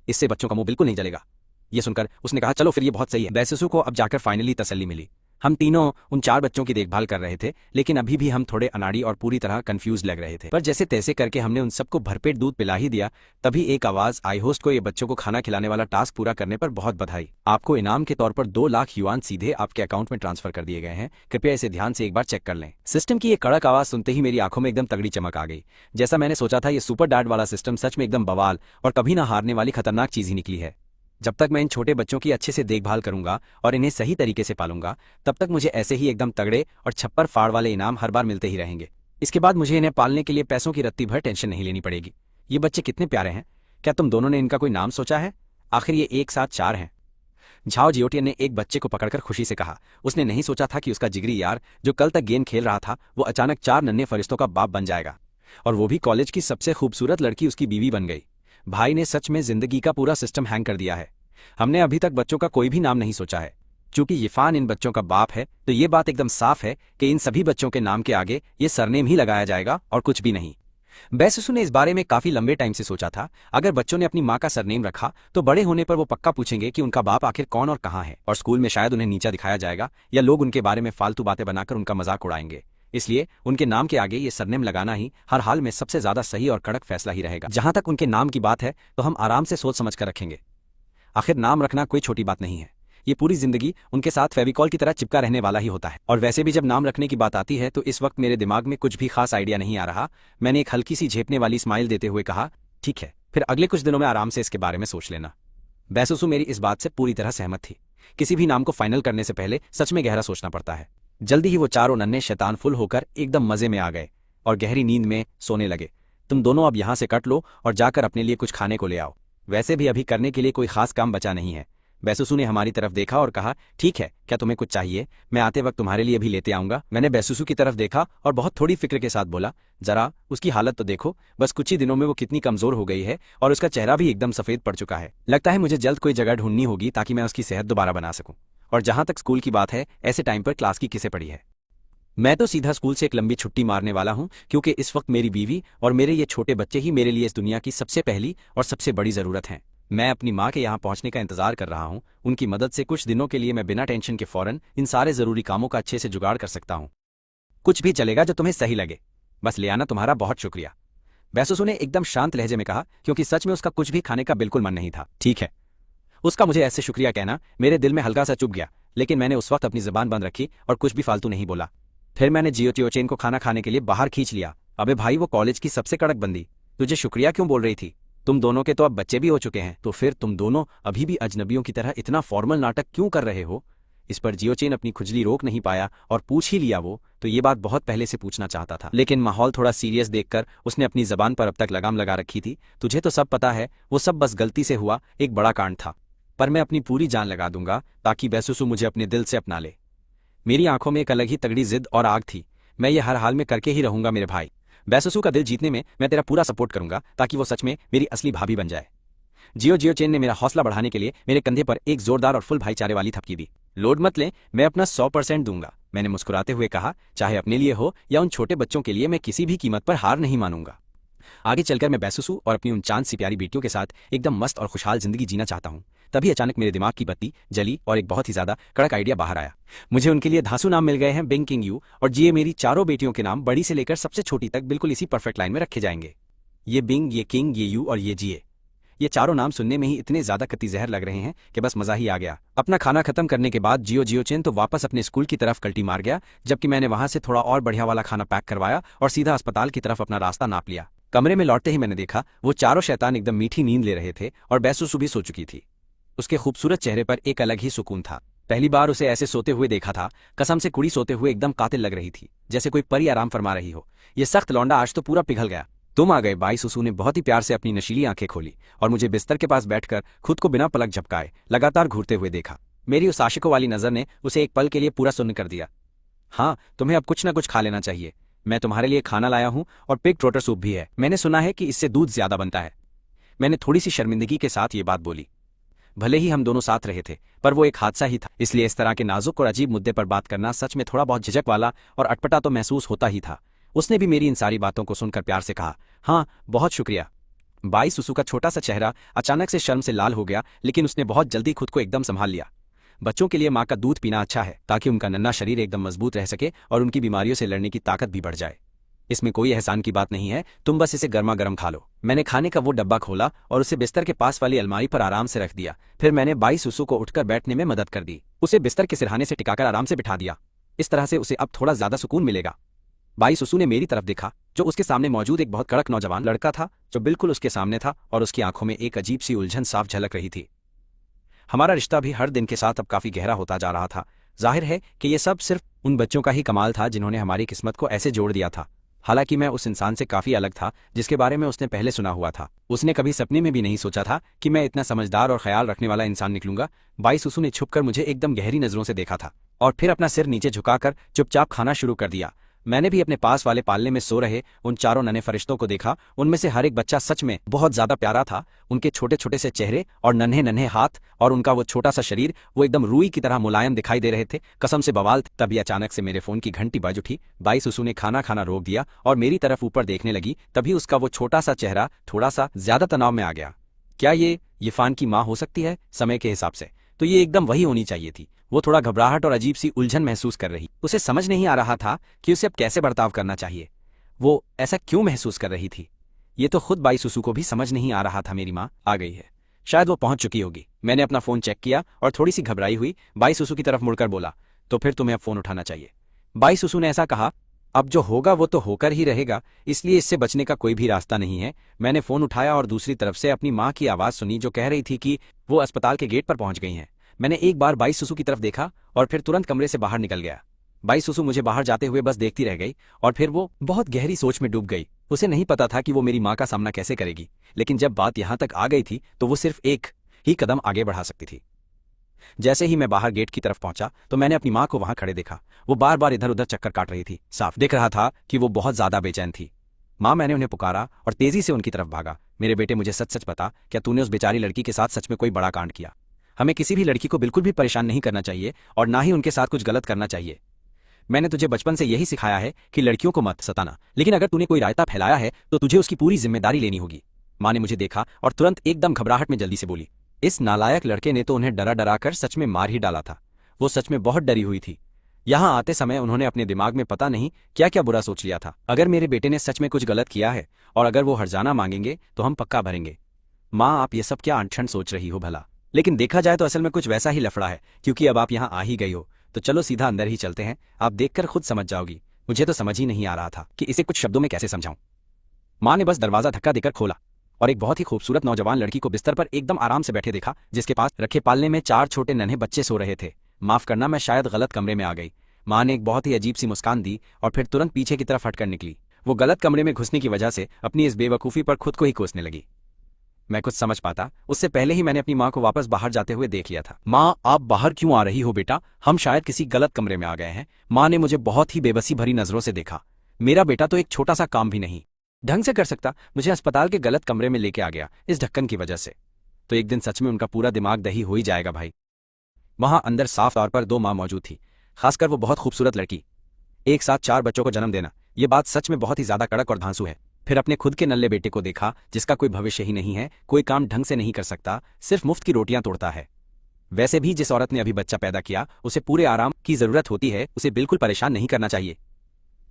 इससे बच्चों का मुंह बिल्कुल नहीं जलेगा। ये सुनकर उसने कहा, चलो फिर ये बहुत सही है। बैसुसु को अब जाकर फाइनली तसल्ली मिली। हम तीनों उन 4 बच्चों की देखभाल कर रहे थे, लेकिन अभी भी हम थोड़े अनाड़ी और पूरी तरह कंफ्यूज लग रहे थे। पर जैसे तैसे करके हमने उन सबको भरपेट दूध पिला ही दिया, तभी एक आवाज आई, होस्ट को ये बच्चों को खाना खिलाने वाला टास्क पूरा करने पर बहुत बधाई। आपको इनाम के तौर पर 2 लाख युआन सीधे आपके अकाउंट में ट्रांसफर कर दिए गए हैं। कृपया इसे ध्यान से एक बार चेक कर लें। सिस्टम की ये कड़क आवाज सुनते ही मेरी आंखों में एकदम तगड़ी चमक आ गई। जैसा मैंने सोचा था, ये सुपर डैड वाला सिस्टम सच में एकदम बवाल और कभी ना हारने वाली खतरनाक चीज ही निकली है। जब तक मैं इन छोटे बच्चों की अच्छे से देखभाल करूंगा और इन्हें सही तरीके से पालूंगा, तब तक मुझे ऐसे ही एकदम तगड़े और छप्पर फाड़ वाले इनाम हर बार मिलते ही रहेंगे। इसके बाद मुझे इन्हें पालने के लिए पैसों की रत्ती भर टेंशन नहीं लेनी पड़ेगी। ये बच्चे कितने प्यारे हैं। क्या तुम दोनों ने इनका कोई नाम सोचा है? आखिर ये एक साथ 4 हैं। झाओ जियोटियन ने एक बच्चे को पकड़कर खुशी से कहा। उसने नहीं सोचा था कि उसका जिगरी यार, जो कल तक गेम खेल रहा था, वो अचानक 4 नन्हे फरिश्तों का बाप बन जाएगा, और वो भी कॉलेज की सबसे खूबसूरत लड़की उसकी बीवी बन गई। भाई ने सच में जिंदगी का पूरा सिस्टम हैंग कर दिया है। हमने अभी तक बच्चों का कोई भी नाम नहीं सोचा है। चूंकि यिफान इन बच्चों का बाप है, तो ये बात एकदम साफ है कि इन सभी बच्चों के नाम के आगे ये सरनेम ही लगाया जाएगा और कुछ भी नहीं। बैसुसु ने इस बारे में काफी लंबे टाइम से सोचा था। अगर बच्चों ने अपनी माँ का सरनेम रखा, तो बड़े होने पर वो पक्का पूछेंगे कि उनका बाप आखिर कौन और कहाँ है, और स्कूल में शायद उन्हें नीचा दिखाया जाएगा या लोग उनके बारे में फालतू बातें बनाकर उनका मजाक उड़ाएंगे। इसलिए उनके नाम के आगे ये सरनेम लगाना ही हर हाल में सबसे ज्यादा सही और कड़क फैसला ही रहेगा। जहां तक उनके नाम की बात है, तो हम आराम से सोच समझ कर रखेंगे। आखिर नाम रखना कोई छोटी बात नहीं है। ये पूरी जिंदगी उनके साथ फेविकॉल की तरह चिपका रहने वाला ही होता है। और वैसे भी जब नाम रखने की बात आती है, तो इस वक्त मेरे दिमाग में कुछ भी खास आइडिया नहीं आ रहा। मैंने एक हल्की सी झेपने वाली स्माइल देते हुए कहा, ठीक है, फिर अगले कुछ दिनों में आराम से इसके बारे में सोच लेना। बैसुसु मेरी इस बात से पूरी तरह सहमत थी। किसी भी नाम को फाइनल करने से पहले सच में गहरा सोचना पड़ता है। जल्दी ही वो चारों नन्हे शैतान फुल होकर एकदम मजे में आ गए और गहरी नींद में सोने लगे। तुम दोनों अब यहाँ से कट लो और जाकर अपने लिए कुछ खाने को ले आओ। वैसे भी अभी करने के लिए कोई खास काम बचा नहीं है। बैसुसु ने हमारी तरफ देखा और कहा, ठीक है, क्या तुम्हें कुछ चाहिए? मैं आते वक्त तुम्हारे लिए भी लेते आऊंगा। मैंने बैसुसु की तरफ देखा और बहुत थोड़ी फिक्र के साथ बोला, जरा उसकी हालत तो देखो, बस कुछ ही दिनों में वो कितनी कमजोर हो गई है और उसका चेहरा भी एकदम सफेद पड़ चुका है। लगता है मुझे जल्द कोई जगह ढूंढनी होगी ताकि मैं उसकी सेहत दोबारा बना सकूं। और जहां तक स्कूल की बात है, ऐसे टाइम पर क्लास की किसे पड़ी है? मैं तो सीधा स्कूल से एक लंबी छुट्टी मारने वाला हूं, क्योंकि इस वक्त मेरी बीवी और मेरे ये छोटे बच्चे ही मेरे लिए इस दुनिया की सबसे पहली और सबसे बड़ी जरूरत हैं। मैं अपनी माँ के यहाँ पहुंचने का इंतजार कर रहा हूँ। उनकी मदद से कुछ दिनों के लिए मैं बिना टेंशन के फौरन इन सारे जरूरी कामों का अच्छे से जुगाड़ कर सकता हूँ। कुछ भी चलेगा जो तुम्हें सही लगे, बस ले आना। तुम्हारा बहुत शुक्रिया, बैसुसु ने एकदम शांत लहजे में कहा, क्योंकि सच में उसका कुछ भी खाने का बिल्कुल मन नहीं था। ठीक है, उसका मुझे ऐसे शुक्रिया कहना मेरे दिल में हल्का सा चुभ गया, लेकिन मैंने उस वक्त अपनी जबान बंद रखी और कुछ भी फालतू नहीं बोला। फिर मैंने जियोटियोचेन को खाना खाने के लिए बाहर खींच लिया। अबे भाई, वो कॉलेज की सबसे कड़क बंदी तुझे शुक्रिया क्यों बोल रही थी? तुम दोनों के तो अब बच्चे भी हो चुके हैं, तो फिर तुम दोनों अभी भी अजनबियों की तरह इतना फॉर्मल नाटक क्यों कर रहे हो? इस पर जियोचेन अपनी खुजली रोक नहीं पाया और पूछ ही लिया वो तो ये बात बहुत पहले से पूछना चाहता था, लेकिन माहौल थोड़ा सीरियस देखकर उसने अपनी जबान पर अब तक लगाम लगा रखी थी। तुझे तो सब पता है, वो सब बस गलती से हुआ एक बड़ा कांड था, पर मैं अपनी पूरी जान लगा दूंगा ताकि बैसुसु मुझे अपने दिल से अपना ले। मेरी आंखों में एक अलग ही तगड़ी जिद और आग थी। मैं ये हर हाल में करके ही रहूंगा मेरे भाई। बैसुसु का दिल जीतने में मैं तेरा पूरा सपोर्ट करूंगा ताकि वो सच में मेरी असली भाभी बन जाए। जियोचेन ने मेरा हौसला बढ़ाने के लिए मेरे कंधे पर एक जोरदार और फुल भाईचारे वाली थपकी दी। लोड मत लें, मैं अपना 100% दूंगा, मैंने मुस्कुराते हुए कहा। चाहे अपने लिए हो या उन छोटे बच्चों के लिए, मैं किसी भी कीमत पर हार नहीं मानूंगा। आगे चलकर मैं बैसुसु और अपनी उन चांद सी प्यारी बेटियों के साथ एकदम मस्त और खुशहाल जिंदगी जीना चाहता हूँ। तभी अचानक मेरे दिमाग की बत्ती जली और एक बहुत ही ज्यादा कड़क आइडिया बाहर आया। मुझे उनके लिए धांसू नाम मिल गए हैं, बिंग, किंग, यू और जिए। मेरी चारों बेटियों के नाम बड़ी से लेकर सबसे छोटी तक बिल्कुल इसी परफेक्ट लाइन में रखे जाएंगे। ये बिंग, ये किंग, ये यू और ये जिए। ये चारों नाम सुनने में ही इतने ज्यादा कत्ती जहर लग रहे हैं कि बस मजा ही आ गया। अपना खाना खत्म करने के बाद जियोचेन तो वापस अपने स्कूल की तरफ कल्टी मार गया, जबकि मैंने वहां से थोड़ा और बढ़िया वाला खाना पैक करवाया और सीधा अस्पताल की तरफ अपना रास्ता नाप लिया। कमरे में लौटते ही मैंने देखा वो चारों शैतान एकदम मीठी नींद ले रहे थे और बैसुसु भी सो चुकी थी। उसके खूबसूरत चेहरे पर एक अलग ही सुकून था। पहली बार उसे ऐसे सोते हुए देखा था। कसम से कुड़ी सोते हुए एकदम कातिल लग रही थी, जैसे कोई परी आराम फरमा रही हो। ये सख्त लौंडा आज तो पूरा पिघल गया। तुम आ गए। बैसुसु ने बहुत ही प्यार से अपनी नशीली आंखें खोली और मुझे बिस्तर के पास बैठकर खुद को बिना पलक झपकाए लगातार घूरते हुए देखा। मेरी उस आशिकों वाली नजर ने उसे एक पल के लिए पूरा सुन्न कर दिया। हाँ, तुम्हें अब कुछ न कुछ खा लेना चाहिए। मैं तुम्हारे लिए खाना लाया हूँ और पिग ट्रोटर सूप भी है। मैंने सुना है कि इससे दूध ज्यादा बनता है। मैंने थोड़ी सी शर्मिंदगी के साथ ये बात बोली। भले ही हम दोनों साथ रहे थे, पर वो एक हादसा ही था, इसलिए इस तरह के नाजुक और अजीब मुद्दे पर बात करना सच में थोड़ा बहुत झिझक वाला और अटपटा तो महसूस होता ही था। उसने भी मेरी इन सारी बातों को सुनकर प्यार से कहा, हाँ बहुत शुक्रिया। बाई सुसु का छोटा सा चेहरा अचानक से शर्म से लाल हो गया, लेकिन उसने बहुत जल्दी खुद को एकदम संभाल लिया। बच्चों के लिए माँ का दूध पीना अच्छा है, ताकि उनका नन्हा शरीर एकदम मजबूत रह सके और उनकी बीमारियों से लड़ने की ताकत भी बढ़ जाए। इसमें कोई एहसान की बात नहीं है, तुम बस इसे गर्मा गर्म खा लो। मैंने खाने का वो डब्बा खोला और उसे बिस्तर के पास वाली अलमारी पर आराम से रख दिया। फिर मैंने बाई सुसु को उठकर बैठने में मदद कर दी। उसे बिस्तर के सिरहाने से टिकाकर आराम से बिठा दिया। इस तरह से उसे अब थोड़ा ज्यादा सुकून मिलेगा। बाई सुसु ने मेरी तरफ देखा, जो उसके सामने मौजूद एक बहुत कड़क नौजवान लड़का था, जो बिल्कुल उसके सामने था, और उसकी आंखों में एक अजीब सी उलझन साफ झलक रही थी। हमारा रिश्ता भी हर दिन के साथ अब काफी गहरा होता जा रहा था। जाहिर है कि यह सब सिर्फ उन बच्चों का ही कमाल था जिन्होंने हमारी किस्मत को ऐसे जोड़ दिया था। हालांकि मैं उस इंसान से काफी अलग था जिसके बारे में उसने पहले सुना हुआ था। उसने कभी सपने में भी नहीं सोचा था कि मैं इतना समझदार और ख्याल रखने वाला इंसान निकलूंगा। बाई सुसु ने छुपकर मुझे एकदम गहरी नजरों से देखा था और फिर अपना सिर नीचे झुकाकर चुपचाप खाना शुरू कर दिया। मैंने भी अपने पास वाले पालने में सो रहे उन चारों नन्हे फरिश्तों को देखा। उनमें से हर एक बच्चा सच में बहुत ज्यादा प्यारा था। उनके छोटे छोटे से चेहरे और नन्हे नन्हे हाथ और उनका वो छोटा सा शरीर, वो एकदम रुई की तरह मुलायम दिखाई दे रहे थे, कसम से बवाल। तभी अचानक से मेरे फोन की घंटी बज उठी। बाई सुसु ने खाना खाना रोक दिया और मेरी तरफ ऊपर देखने लगी। तभी उसका वो छोटा सा चेहरा थोड़ा सा ज्यादा तनाव में आ गया। क्या ये इरफान की माँ हो सकती है? समय के हिसाब से तो ये एकदम वही होनी चाहिए थी। वो थोड़ा घबराहट और अजीब सी उलझन महसूस कर रही। उसे समझ नहीं आ रहा था कि उसे अब कैसे बर्ताव करना चाहिए। वो ऐसा क्यों महसूस कर रही थी, ये तो खुद बाई सुसु को भी समझ नहीं आ रहा था। मेरी माँ आ गई है, शायद वो पहुंच चुकी होगी। मैंने अपना फोन चेक किया और थोड़ी सी घबराई हुई बाई सुसु की तरफ मुड़कर बोला, तो फिर तुम्हें अब फोन उठाना चाहिए। बाई सुसु ने ऐसा कहा, अब जो होगा वो तो होकर ही रहेगा, इसलिए इससे बचने का कोई भी रास्ता नहीं है। मैंने फोन उठाया और दूसरी तरफ से अपनी माँ की आवाज सुनी, जो कह रही थी कि वो अस्पताल के गेट पर पहुंच गई हैं। मैंने एक बार बाई सुसु की तरफ देखा और फिर तुरंत कमरे से बाहर निकल गया। बाई सुसु मुझे बाहर जाते हुए बस देखती रह गई और फिर वो बहुत गहरी सोच में डूब गई। उसे नहीं पता था कि वो मेरी माँ का सामना कैसे करेगी, लेकिन जब बात यहाँ तक आ गई थी तो वो सिर्फ एक ही कदम आगे बढ़ा सकती थी। जैसे ही मैं बाहर गेट की तरफ पहुंचा तो मैंने अपनी माँ को वहां खड़े देखा। वो बार बार इधर उधर चक्कर काट रही थी। साफ दिख रहा था कि वो बहुत ज्यादा बेचैन थी। माँ, मैंने उन्हें पुकारा और तेजी से उनकी तरफ भागा। मेरे बेटे, मुझे सच सच बता, क्या तूने उस बेचारी लड़की के साथ सच में कोई बड़ा कांड किया? हमें किसी भी लड़की को बिल्कुल भी परेशान नहीं करना चाहिए और ना ही उनके साथ कुछ गलत करना चाहिए। मैंने तुझे बचपन से यही सिखाया है कि लड़कियों को मत सताना, लेकिन अगर तूने कोई रायता फैलाया है तो तुझे उसकी पूरी जिम्मेदारी लेनी होगी। माँ ने मुझे देखा और तुरंत एकदम घबराहट में जल्दी से बोली, इस नालायक लड़के ने तो उन्हें डरा डरा कर सच में मार ही डाला था। वो सच में बहुत डरी हुई थी। यहाँ आते समय उन्होंने अपने दिमाग में पता नहीं क्या क्या बुरा सोच लिया था। अगर मेरे बेटे ने सच में कुछ गलत किया है और अगर वो हर्जाना मांगेंगे तो हम पक्का भरेंगे। माँ, आप ये सब क्या अनठन सोच रही हो भला? लेकिन देखा जाए तो असल में कुछ वैसा ही लफड़ा है, क्योंकि अब आप यहाँ आ ही गई हो तो चलो सीधा अंदर ही चलते हैं। आप देखकर खुद समझ जाओगी। मुझे तो समझ ही नहीं आ रहा था कि इसे कुछ शब्दों में कैसे समझाऊं। माँ ने बस दरवाजा धक्का देकर खोला और एक बहुत ही खूबसूरत नौजवान लड़की को बिस्तर पर एकदम आराम से बैठे देखा, जिसके पास रखे पालने में 4 छोटे नन्हे बच्चे सो रहे थे। माफ करना, मैं शायद गलत कमरे में आ गई। माँ ने एक बहुत ही अजीब सी मुस्कान दी और फिर तुरंत पीछे की तरफ हटकर निकली। वो गलत कमरे में घुसने की वजह से अपनी इस बेवकूफ़ी पर खुद को ही कोसने लगी। मैं कुछ समझ पाता उससे पहले ही मैंने अपनी माँ को वापस बाहर जाते हुए देख लिया था। माँ, आप बाहर क्यों आ रही हो बेटा? हम शायद किसी गलत कमरे में आ गए हैं। माँ ने मुझे बहुत ही बेबसी भरी नजरों से देखा। मेरा बेटा तो एक छोटा सा काम भी नहीं ढंग से कर सकता, मुझे अस्पताल के गलत कमरे में लेके आ गया इस ढक्कन की वजह से। तो एक दिन सच में उनका पूरा दिमाग दही हो ही जाएगा भाई। वहां अंदर साफ तौर पर 2 माँ मौजूद थी, खासकर वो बहुत खूबसूरत लड़की। एक साथ 4 बच्चों को जन्म देना, ये बात सच में बहुत ही ज्यादा कड़क और धांसू है। फिर अपने खुद के नल्ले बेटे को देखा जिसका कोई भविष्य ही नहीं है, कोई काम ढंग से नहीं कर सकता, सिर्फ मुफ्त की रोटियां तोड़ता है। वैसे भी जिस औरत ने अभी बच्चा पैदा किया उसे पूरे आराम की जरूरत होती है, उसे बिल्कुल परेशान नहीं करना चाहिए।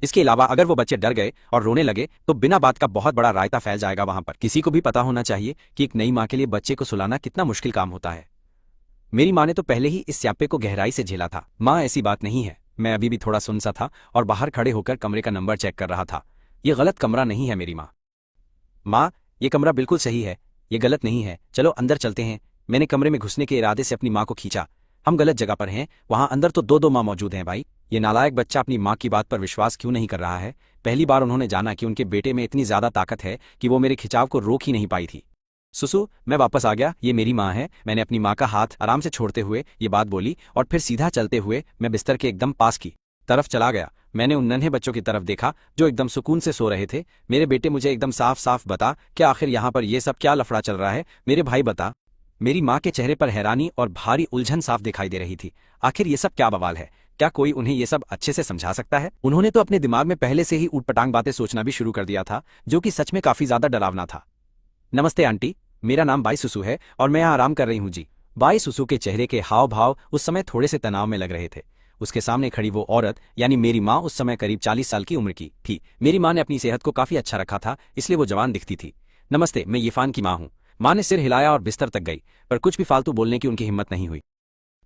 इसके अलावा अगर वो बच्चे डर गए और रोने लगे तो बिना बात का बहुत बड़ा रायता फैल जाएगा वहां पर। किसी को भी पता होना चाहिए कि एक नई माँ के लिए बच्चे को सुलाना कितना मुश्किल काम होता है। मेरी माँ ने तो पहले ही इस स्यापे को गहराई से झेला था। माँ, ऐसी बात नहीं है। मैं अभी भी थोड़ा सुनसा था और बाहर खड़े होकर कमरे का नंबर चेक कर रहा था। ये गलत कमरा नहीं है मेरी माँ। माँ, ये कमरा बिल्कुल सही है, ये गलत नहीं है, चलो अंदर चलते हैं। मैंने कमरे में घुसने के इरादे से अपनी माँ को खींचा। हम गलत जगह पर हैं, वहां अंदर तो 2 माँ मौजूद हैं भाई। ये नालायक बच्चा अपनी माँ की बात पर विश्वास क्यों नहीं कर रहा है? पहली बार उन्होंने जाना कि उनके बेटे में इतनी ज्यादा ताकत है कि वो मेरे खिंचाव को रोक ही नहीं पाई थी। सुसु, मैं वापस आ गया, ये मेरी माँ है। मैंने अपनी माँ का हाथ आराम से छोड़ते हुए ये बात बोली और फिर सीधा चलते हुए मैं बिस्तर के एकदम पास की तरफ चला गया। मैंने उन नन्हे बच्चों की तरफ देखा जो एकदम सुकून से सो रहे थे। मेरे बेटे, मुझे एकदम साफ साफ बता, क्या आखिर यहाँ पर ये सब क्या लफड़ा चल रहा है? मेरे भाई बता। मेरी माँ के चेहरे पर हैरानी और भारी उलझन साफ दिखाई दे रही थी। आखिर ये सब क्या बवाल है? क्या कोई उन्हें ये सब अच्छे से समझा सकता है? उन्होंने तो अपने दिमाग में पहले से ही ऊटपटांग बातें सोचना भी शुरू कर दिया था, जो कि सच में काफी ज्यादा डरावना था। नमस्ते आंटी, मेरा नाम बाई सुसु है और मैं यहाँ आराम कर रही हूँ जी। बाई सुसु के चेहरे के हाव भाव उस समय थोड़े से तनाव में लग रहे थे। उसके सामने खड़ी वो औरत यानी मेरी माँ उस समय करीब 40 साल की उम्र की थी। मेरी माँ ने अपनी सेहत को काफी अच्छा रखा था, इसलिए वो जवान दिखती थी। नमस्ते, मैं यिफान की माँ हूँ। माँ ने सिर हिलाया और बिस्तर तक गई, पर कुछ भी फालतू बोलने की उनकी हिम्मत नहीं हुई।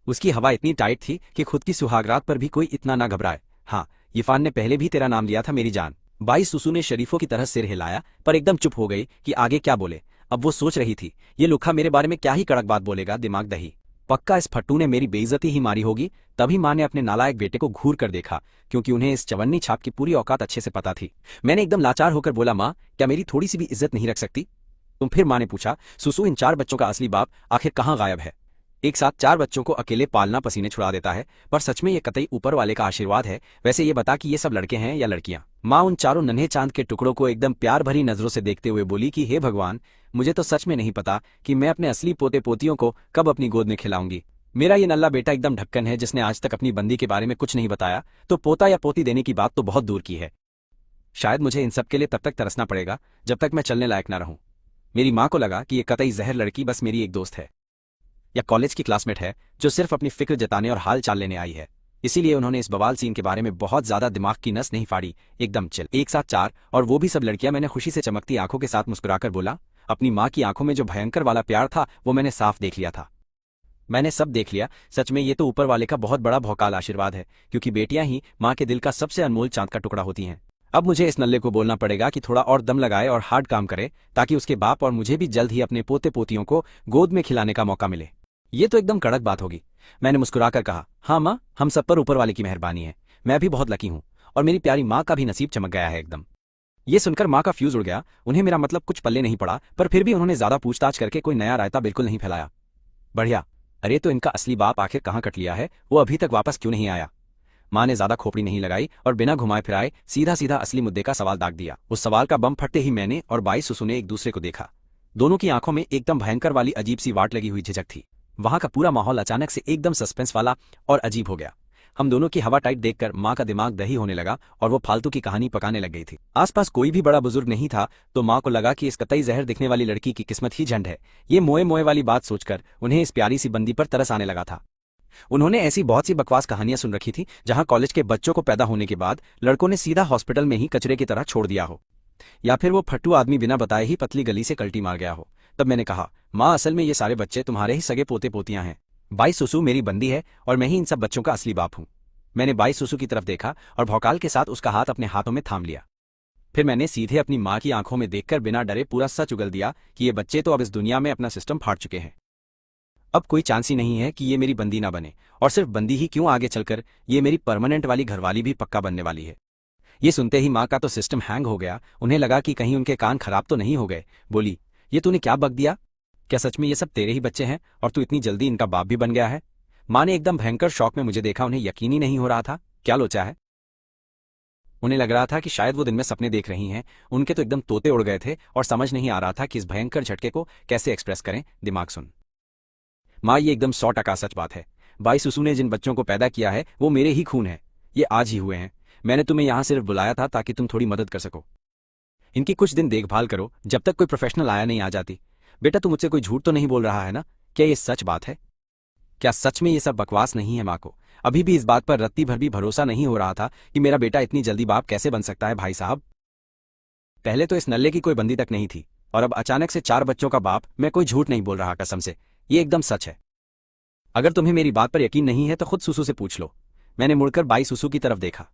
उसकी हवा इतनी टाइट थी कि खुद की सुहागरात पर भी कोई इतना ना घबराए। हाँ, यिफान ने पहले भी तेरा नाम लिया था मेरी जान। बाई सुसु ने शरीफों की तरह सिर हिलाया, पर एकदम चुप हो गई कि आगे क्या बोले। अब वो सोच रही थी, ये लुखा मेरे बारे में क्या ही कड़क बात बोलेगा, दिमाग दही। पक्का इस फट्टू ने मेरी बेइज्जती ही मारी होगी। तभी माँ ने अपने नालायक बेटे को घूर कर देखा, क्योंकि उन्हें इस चवन्नी छाप की पूरी औकात अच्छे से पता थी। मैंने एकदम लाचार होकर बोला, माँ क्या मेरी थोड़ी सी भी इज्जत नहीं रख सकती तुम? फिर माँ ने पूछा, सुसु इन 4 बच्चों का असली बाप आखिर कहाँ गायब है? एक साथ 4 बच्चों को अकेले पालना पसीने छुड़ा देता है, पर सच में ये कतई ऊपर वाले का आशीर्वाद है। वैसे ये बता कि ये सब लड़के हैं या लड़कियां? माँ उन चारों नन्हे चांद के टुकड़ों को एकदम प्यार भरी नजरों से देखते हुए बोली कि हे भगवान, मुझे तो सच में नहीं पता कि मैं अपने असली पोते पोतियों को कब अपनी गोद में खिलाऊंगी। मेरा ये नल्ला बेटा एकदम ढक्कन है, जिसने आज तक अपनी बंदी के बारे में कुछ नहीं बताया, तो पोता या पोती देने की बात तो बहुत दूर की है। शायद मुझे इन सब के लिए तब तक तरसना पड़ेगा जब तक मैं चलने लायक ना रहूं। मेरी माँ को लगा कि ये कतई जहर लड़की बस मेरी एक दोस्त है या कॉलेज की क्लासमेट है, जो सिर्फ अपनी फिक्र जताने और हाल चाल लेने आई है। इसीलिए उन्होंने इस बवाल सीन के बारे में बहुत ज्यादा दिमाग की नस नहीं फाड़ी। एकदम चिल। एक साथ 4 और वो भी सब लड़कियां। मैंने खुशी से चमकती आंखों के साथ मुस्कुराकर बोला। अपनी माँ की आंखों में जो भयंकर वाला प्यार था वो मैंने साफ देख लिया था। मैंने सब देख लिया। सच में ये तो ऊपर वाले का बहुत बड़ा भौकाल आशीर्वाद है, क्योंकि बेटियां ही माँ के दिल का सबसे अनमोल चांद का टुकड़ा होती हैं। अब मुझे इस नल्ले को बोलना पड़ेगा कि थोड़ा और दम लगाए और हार्ड काम करे, ताकि उसके बाप और मुझे भी जल्द ही अपने पोते पोतियों को गोद में खिलाने का मौका मिले। ये तो एकदम कड़क बात होगी। मैंने मुस्कुराकर कहा, हाँ माँ, हम सब पर ऊपर वाले की मेहरबानी है। मैं भी बहुत लकी हूँ और मेरी प्यारी माँ का भी नसीब चमक गया है एकदम। ये सुनकर माँ का फ्यूज उड़ गया। उन्हें मेरा मतलब कुछ पल्ले नहीं पड़ा, पर फिर भी उन्होंने ज्यादा पूछताछ करके कोई नया रायता बिल्कुल नहीं फैलाया। बढ़िया। अरे तो इनका असली बाप आखिर कहाँ कट लिया है? वो अभी तक वापस क्यों नहीं आया? माँ ने ज्यादा खोपड़ी नहीं लगाई और बिना घुमाए फिराए सीधा सीधा असली मुद्दे का सवाल दाग दिया। उस सवाल का बम फटते ही मैंने और बाई सुसु ने एक दूसरे को देखा। दोनों की आंखों में एकदम भयंकर वाली अजीब सी वाट लगी हुई झिझक थी। वहां का पूरा माहौल अचानक से एकदम सस्पेंस वाला और अजीब हो गया। हम दोनों की हवा टाइट देखकर माँ का दिमाग दही होने लगा और वो फालतू की कहानी पकाने लग गई थी। आसपास कोई भी बड़ा बुजुर्ग नहीं था, तो माँ को लगा कि इस कतई जहर दिखने वाली लड़की की किस्मत ही झंड है। ये मोए मोए वाली बात सोचकर उन्हें इस प्यारी सी बंदी पर तरस आने लगा था। उन्होंने ऐसी बहुत सी बकवास कहानियां सुन रखी थी, जहां कॉलेज के बच्चों को पैदा होने के बाद लड़कों ने सीधा हॉस्पिटल में ही कचरे की तरह छोड़ दिया हो, या फिर वो फट्टू आदमी बिना बताए ही पतली गली से कल्टी मार गया हो। तब मैंने कहा, माँ असल में ये सारे बच्चे तुम्हारे ही सगे पोते पोतियां हैं। बाई सुसु मेरी बंदी है और मैं ही इन सब बच्चों का असली बाप हूँ। मैंने बाई सुसु की तरफ देखा और भौकाल के साथ उसका हाथ अपने हाथों में थाम लिया। फिर मैंने सीधे अपनी माँ की आंखों में देखकर बिना डरे पूरा सच उगल दिया कि ये बच्चे तो अब इस दुनिया में अपना सिस्टम फाड़ चुके हैं। अब कोई चांस ही नहीं है कि ये मेरी बंदी ना बने, और सिर्फ बंदी ही क्यों, आगे चलकर ये मेरी परमानेंट वाली घरवाली भी पक्का बनने वाली है। ये सुनते ही माँ का तो सिस्टम हैंग हो गया। उन्हें लगा कि कहीं उनके कान खराब तो नहीं हो गए। बोली, ये तूने क्या बक दिया? क्या सच में ये सब तेरे ही बच्चे हैं और तू इतनी जल्दी इनका बाप भी बन गया है? माँ ने एकदम भयंकर शौक में मुझे देखा। उन्हें यकीन ही नहीं हो रहा था। क्या लोचा है? उन्हें लग रहा था कि शायद वो दिन में सपने देख रही हैं। उनके तो एकदम तोते उड़ गए थे और समझ नहीं आ रहा था कि इस भयंकर झटके को कैसे एक्सप्रेस करें। दिमाग सुन माँ, ये एकदम 100% सच बात है। बाई सुसु ने जिन बच्चों को पैदा किया है वो मेरे ही खून है। ये आज ही हुए हैं। मैंने तुम्हें यहाँ सिर्फ बुलाया था ताकि तुम थोड़ी मदद कर सको। इनकी कुछ दिन देखभाल करो, जब तक कोई प्रोफेशनल आया नहीं आ जाती। बेटा तू मुझसे कोई झूठ तो नहीं बोल रहा है ना? क्या ये सच बात है? क्या सच में ये सब बकवास नहीं है? माँ को अभी भी इस बात पर रत्ती भर भी भरोसा नहीं हो रहा था कि मेरा बेटा इतनी जल्दी बाप कैसे बन सकता है। भाई साहब, पहले तो इस नल्ले की कोई बंदी तक नहीं थी, और अब अचानक से 4 बच्चों का बाप। मैं कोई झूठ नहीं बोल रहा, कसम से ये एकदम सच है। अगर तुम्हें मेरी बात पर यकीन नहीं है तो खुद सुसु से पूछ लो। मैंने मुड़कर बाई सुसु की तरफ देखा।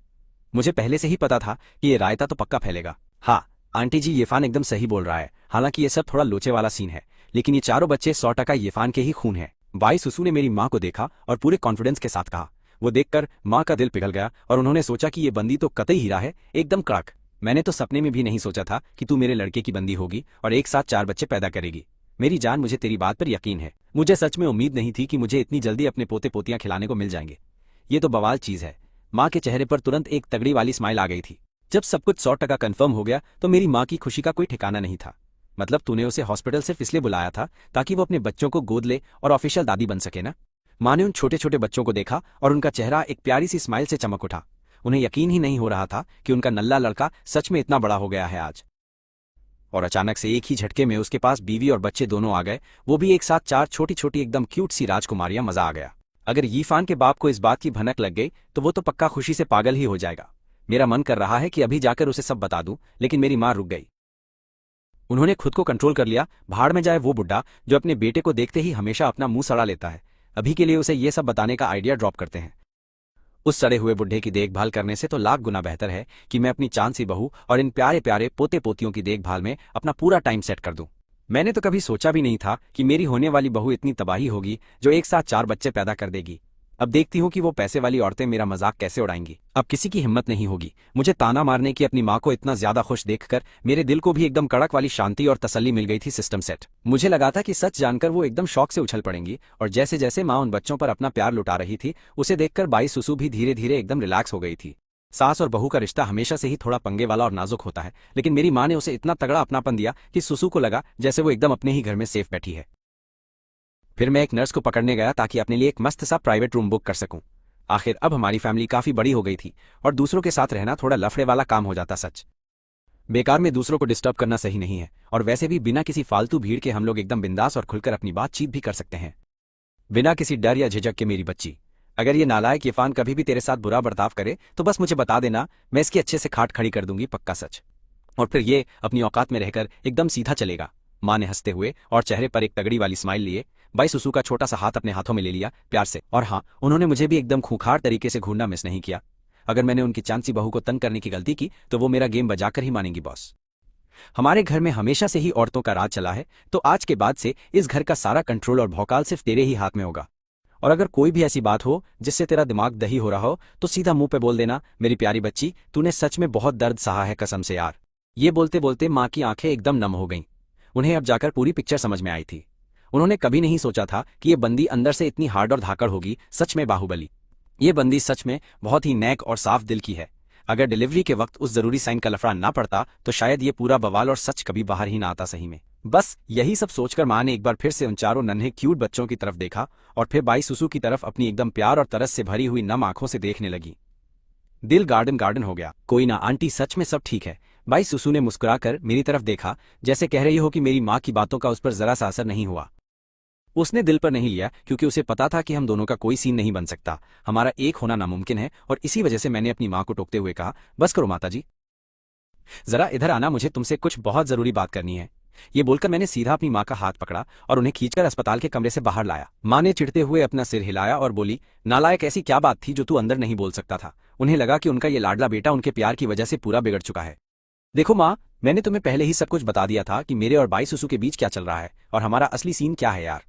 मुझे पहले से ही पता था कि ये रायता तो पक्का फैलेगा। हाँ आंटी जी, येफान एकदम सही बोल रहा है। हालांकि ये सब थोड़ा लोचे वाला सीन है, लेकिन ये चारों बच्चे 100% येफान के ही खून है। बाई सुसु ने मेरी माँ को देखा और पूरे कॉन्फिडेंस के साथ कहा। वो देखकर माँ का दिल पिघल गया और उन्होंने सोचा कि ये बंदी तो कतई हीरा है, एकदम कड़क। मैंने तो सपने में भी नहीं सोचा था कि तू मेरे लड़के की बंदी होगी और एक साथ 4 बच्चे पैदा करेगी। मेरी जान, मुझे तेरी बात पर यकीन है। मुझे सच में उम्मीद नहीं थी कि मुझे इतनी जल्दी अपने पोते पोतियां खिलाने को मिल जाएंगे। ये तो बवाल चीज है। माँ के चेहरे पर तुरंत एक तगड़ी वाली स्माइल आ गई थी। जब सब कुछ 100% कंफर्म हो गया तो मेरी माँ की खुशी का कोई ठिकाना नहीं था। मतलब तूने उसे हॉस्पिटल सिर्फ इसलिए बुलाया था ताकि वो अपने बच्चों को गोद ले और ऑफिशियल दादी बन सके ना? माँ ने उन छोटे छोटे बच्चों को देखा और उनका चेहरा एक प्यारी सी स्माइल से चमक उठा। उन्हें यकीन ही नहीं हो रहा था कि उनका नल्ला लड़का सच में इतना बड़ा हो गया है आज। और अचानक से एक ही झटके में उसके पास बीवी और बच्चे दोनों आ गए, वो भी एक साथ, चार छोटी छोटी एकदम क्यूट सी राजकुमारियां। मजा आ गया। अगर यीफान के बाप को इस बात की भनक लग गई तो वो तो पक्का खुशी से पागल ही हो जाएगा। मेरा मन कर रहा है कि अभी जाकर उसे सब बता दूं, लेकिन मेरी मां रुक गई। उन्होंने खुद को कंट्रोल कर लिया। भाड़ में जाए वो बुड्ढा जो अपने बेटे को देखते ही हमेशा अपना मुंह सड़ा लेता है। अभी के लिए उसे ये सब बताने का आइडिया ड्रॉप करते हैं। उस सड़े हुए बुढ़े की देखभाल करने से तो लाख गुना बेहतर है कि मैं अपनी चांद सी बहू और इन प्यारे प्यारे पोते पोतियों की देखभाल में अपना पूरा टाइम सेट कर दूं। मैंने तो कभी सोचा भी नहीं था कि मेरी होने वाली बहू इतनी तबाही होगी जो एक साथ 4 बच्चे पैदा कर देगी। अब देखती हूँ कि वो पैसे वाली औरतें मेरा मजाक कैसे उड़ाएंगी। अब किसी की हिम्मत नहीं होगी मुझे ताना मारने की। अपनी माँ को इतना ज्यादा खुश देखकर मेरे दिल को भी एकदम कड़क वाली शांति और तसल्ली मिल गई थी। System set. मुझे लगा था कि सच जानकर वो एकदम शौक से उछल पड़ेंगी, और जैसे जैसे माँ उन बच्चों पर अपना प्यार लुटा रही थी उसे देखकर बाई सुसु भी धीरे धीरे एकदम रिलैक्स हो गई थी। सास और बहू का रिश्ता हमेशा से ही थोड़ा पंगे वाला और नाजुक होता है, लेकिन मेरी माँ ने उसे इतना तगड़ा अपनापन दिया कि सुसु को लगा जैसे वो एकदम अपने ही घर में सेफ बैठी है। फिर मैं एक नर्स को पकड़ने गया ताकि अपने लिए एक मस्त सा प्राइवेट रूम बुक कर सकूं। आखिर अब हमारी फैमिली काफी बड़ी हो गई थी और दूसरों के साथ रहना थोड़ा लफड़े वाला काम हो जाता। सच बेकार में दूसरों को डिस्टर्ब करना सही नहीं है, और वैसे भी बिना किसी फालतू भीड़ के हम लोग एकदम बिंदास और खुलकर अपनी बातचीत भी कर सकते हैं बिना किसी डर या झिझक के। मेरी बच्ची, अगर ये नालायक यफान कभी भी तेरे साथ बुरा बर्ताव करे तो बस मुझे बता देना, मैं इसकी अच्छे से खाट खड़ी कर दूंगी, पक्का सच। और फिर ये अपनी औकात में रहकर एकदम सीधा चलेगा। माँ ने हंसते हुए और चेहरे पर एक तगड़ी वाली स्माइल लिए बाई सुसु का छोटा सा हाथ अपने हाथों में ले लिया प्यार से। और हाँ, उन्होंने मुझे भी एकदम खूंखार तरीके से घूरना मिस नहीं किया। अगर मैंने उनकी चांसी बहू को तंग करने की गलती की तो वो मेरा गेम बजाकर ही मानेंगी बॉस। हमारे घर में हमेशा से ही औरतों का राज चला है, तो आज के बाद से इस घर का सारा कंट्रोल और भौकाल सिर्फ तेरे ही हाथ में होगा। और अगर कोई भी ऐसी बात हो जिससे तेरा दिमाग दही हो रहा हो तो सीधा मुंह पे बोल देना, मेरी प्यारी बच्ची तूने सच में बहुत दर्द सहा है, कसम से यार। ये बोलते बोलते माँ की आंखें एकदम नम हो गईं। उन्हें अब जाकर पूरी पिक्चर समझ में आई थी। उन्होंने कभी नहीं सोचा था कि ये बंदी अंदर से इतनी हार्ड और धाकड़ होगी। सच में बाहुबली। ये बंदी सच में बहुत ही नेक और साफ दिल की है। अगर डिलीवरी के वक्त उस जरूरी साइन का लफड़ा ना पड़ता तो शायद ये पूरा बवाल और सच कभी बाहर ही ना आता। सही में बस यही सब सोचकर माँ ने एक बार फिर से उन चारों नन्हे क्यूट बच्चों की तरफ देखा और फिर बाई सुसु की तरफ अपनी एकदम प्यार और तरस से भरी हुई नम आंखों से देखने लगी। दिल गार्डन गार्डन हो गया। कोई ना आंटी, सच में सब ठीक है। बाई सुसु ने मुस्कुराकर मेरी तरफ देखा जैसे कह रही हो कि मेरी माँ की बातों का उस पर जरा सा असर नहीं हुआ। उसने दिल पर नहीं लिया क्योंकि उसे पता था कि हम दोनों का कोई सीन नहीं बन सकता, हमारा एक होना नामुमकिन है। और इसी वजह से मैंने अपनी माँ को टोकते हुए कहा, बस करो माताजी, जरा इधर आना, मुझे तुमसे कुछ बहुत जरूरी बात करनी है। ये बोलकर मैंने सीधा अपनी माँ का हाथ पकड़ा और उन्हें खींचकर अस्पताल के कमरे से बाहर लाया। माँ ने चिढ़ते हुए अपना सिर हिलाया और बोली, नालायक, ऐसी क्या बात थी जो तू अंदर नहीं बोल सकता था? उन्हें लगा कि उनका ये लाडला बेटा उनके प्यार की वजह से पूरा बिगड़ चुका है। देखो माँ, मैंने तुम्हें पहले ही सब कुछ बता दिया था कि मेरे और बाई सुसु के बीच क्या चल रहा है और हमारा असली सीन क्या है यार।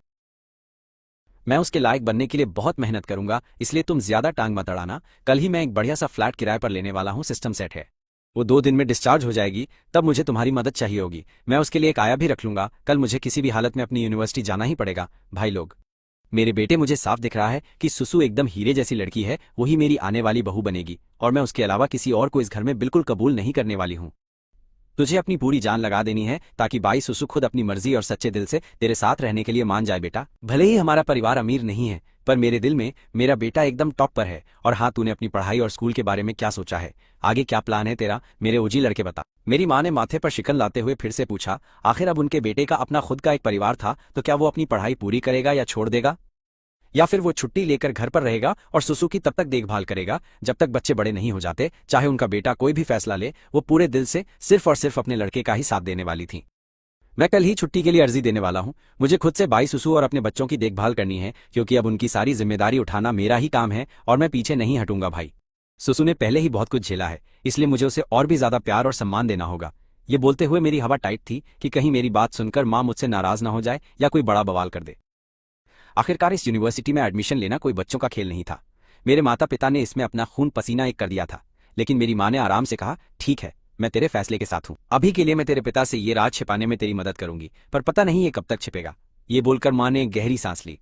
मैं उसके लायक बनने के लिए बहुत मेहनत करूंगा, इसलिए तुम ज्यादा टांग मत अड़ाना। कल ही मैं एक बढ़िया सा फ्लैट किराए पर लेने वाला हूँ, सिस्टम सेट है। वो 2 दिन में डिस्चार्ज हो जाएगी, तब मुझे तुम्हारी मदद चाहिए होगी। मैं उसके लिए एक आया भी रख लूंगा। कल मुझे किसी भी हालत में अपनी यूनिवर्सिटी जाना ही पड़ेगा। भाई लोग, मेरे बेटे, मुझे साफ दिख रहा है कि सुसु एकदम हीरे जैसी लड़की है, वही मेरी आने वाली बहू बनेगी और मैं उसके अलावा किसी और को इस घर में बिल्कुल कबूल नहीं करने वाली हूँ। तुझे अपनी पूरी जान लगा देनी है ताकि बाई सुसु खुद अपनी मर्जी और सच्चे दिल से तेरे साथ रहने के लिए मान जाए। बेटा, भले ही हमारा परिवार अमीर नहीं है, पर मेरे दिल में मेरा बेटा एकदम टॉप पर है। और हाँ, तूने अपनी पढ़ाई और स्कूल के बारे में क्या सोचा है? आगे क्या प्लान है तेरा, मेरे ओजी लड़के, बता। मेरी माँ ने माथे पर शिकन लाते हुए फिर से पूछा। आखिर अब उनके बेटे का अपना खुद का एक परिवार था, तो क्या वो अपनी पढ़ाई पूरी करेगा या छोड़ देगा, या फिर वो छुट्टी लेकर घर पर रहेगा और सुसु की तब तक देखभाल करेगा जब तक बच्चे बड़े नहीं हो जाते? चाहे उनका बेटा कोई भी फैसला ले, वो पूरे दिल से सिर्फ और सिर्फ अपने लड़के का ही साथ देने वाली थी। मैं कल ही छुट्टी के लिए अर्जी देने वाला हूँ। मुझे खुद से बाई सुसु और अपने बच्चों की देखभाल करनी है, क्योंकि अब उनकी सारी जिम्मेदारी उठाना मेरा ही काम है और मैं पीछे नहीं हटूंगा। भाई सुसु ने पहले ही बहुत कुछ झेला है, इसलिए मुझे उसे और भी ज्यादा प्यार और सम्मान देना होगा। ये बोलते हुए मेरी हवा टाइट थी कि कहीं मेरी बात सुनकर माँ मुझसे नाराज ना हो जाए या कोई बड़ा बवाल कर दे। आखिरकार इस यूनिवर्सिटी में एडमिशन लेना कोई बच्चों का खेल नहीं था। मेरे माता पिता ने इसमें अपना खून पसीना एक कर दिया था, लेकिन मेरी माँ ने आराम से कहा, ठीक है, मैं तेरे फैसले के साथ हूँ। अभी के लिए मैं तेरे पिता से ये राज छिपाने में तेरी मदद करूंगी, पर पता नहीं ये कब तक छिपेगा। ये बोलकर माँ ने गहरी सांस ली।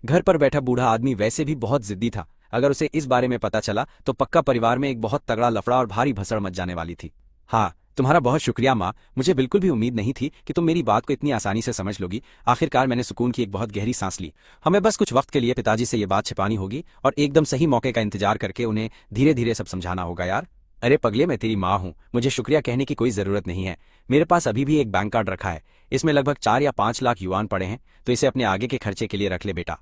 घर पर बैठा बूढ़ा आदमी वैसे भी बहुत जिद्दी था। अगर उसे इस बारे में पता चला तो पक्का परिवार में एक बहुत तगड़ा लफड़ा और भारी भसड़ मच जाने वाली थी। हाँ, तुम्हारा बहुत शुक्रिया माँ, मुझे बिल्कुल भी उम्मीद नहीं थी कि तुम मेरी बात को इतनी आसानी से समझ लोगी। आखिरकार मैंने सुकून की एक बहुत गहरी सांस ली। हमें बस कुछ वक्त के लिए पिताजी से ये बात छिपानी होगी और एकदम सही मौके का इंतजार करके उन्हें धीरे धीरे सब समझाना होगा यार। अरे पगले, मैं तेरी माँ हूँ, मुझे शुक्रिया कहने की कोई जरूरत नहीं है। मेरे पास अभी भी एक बैंक कार्ड रखा है, इसमें लगभग 4 या 5 लाख युआन पड़े हैं, तो इसे अपने आगे के खर्चे के लिए रख ले बेटा।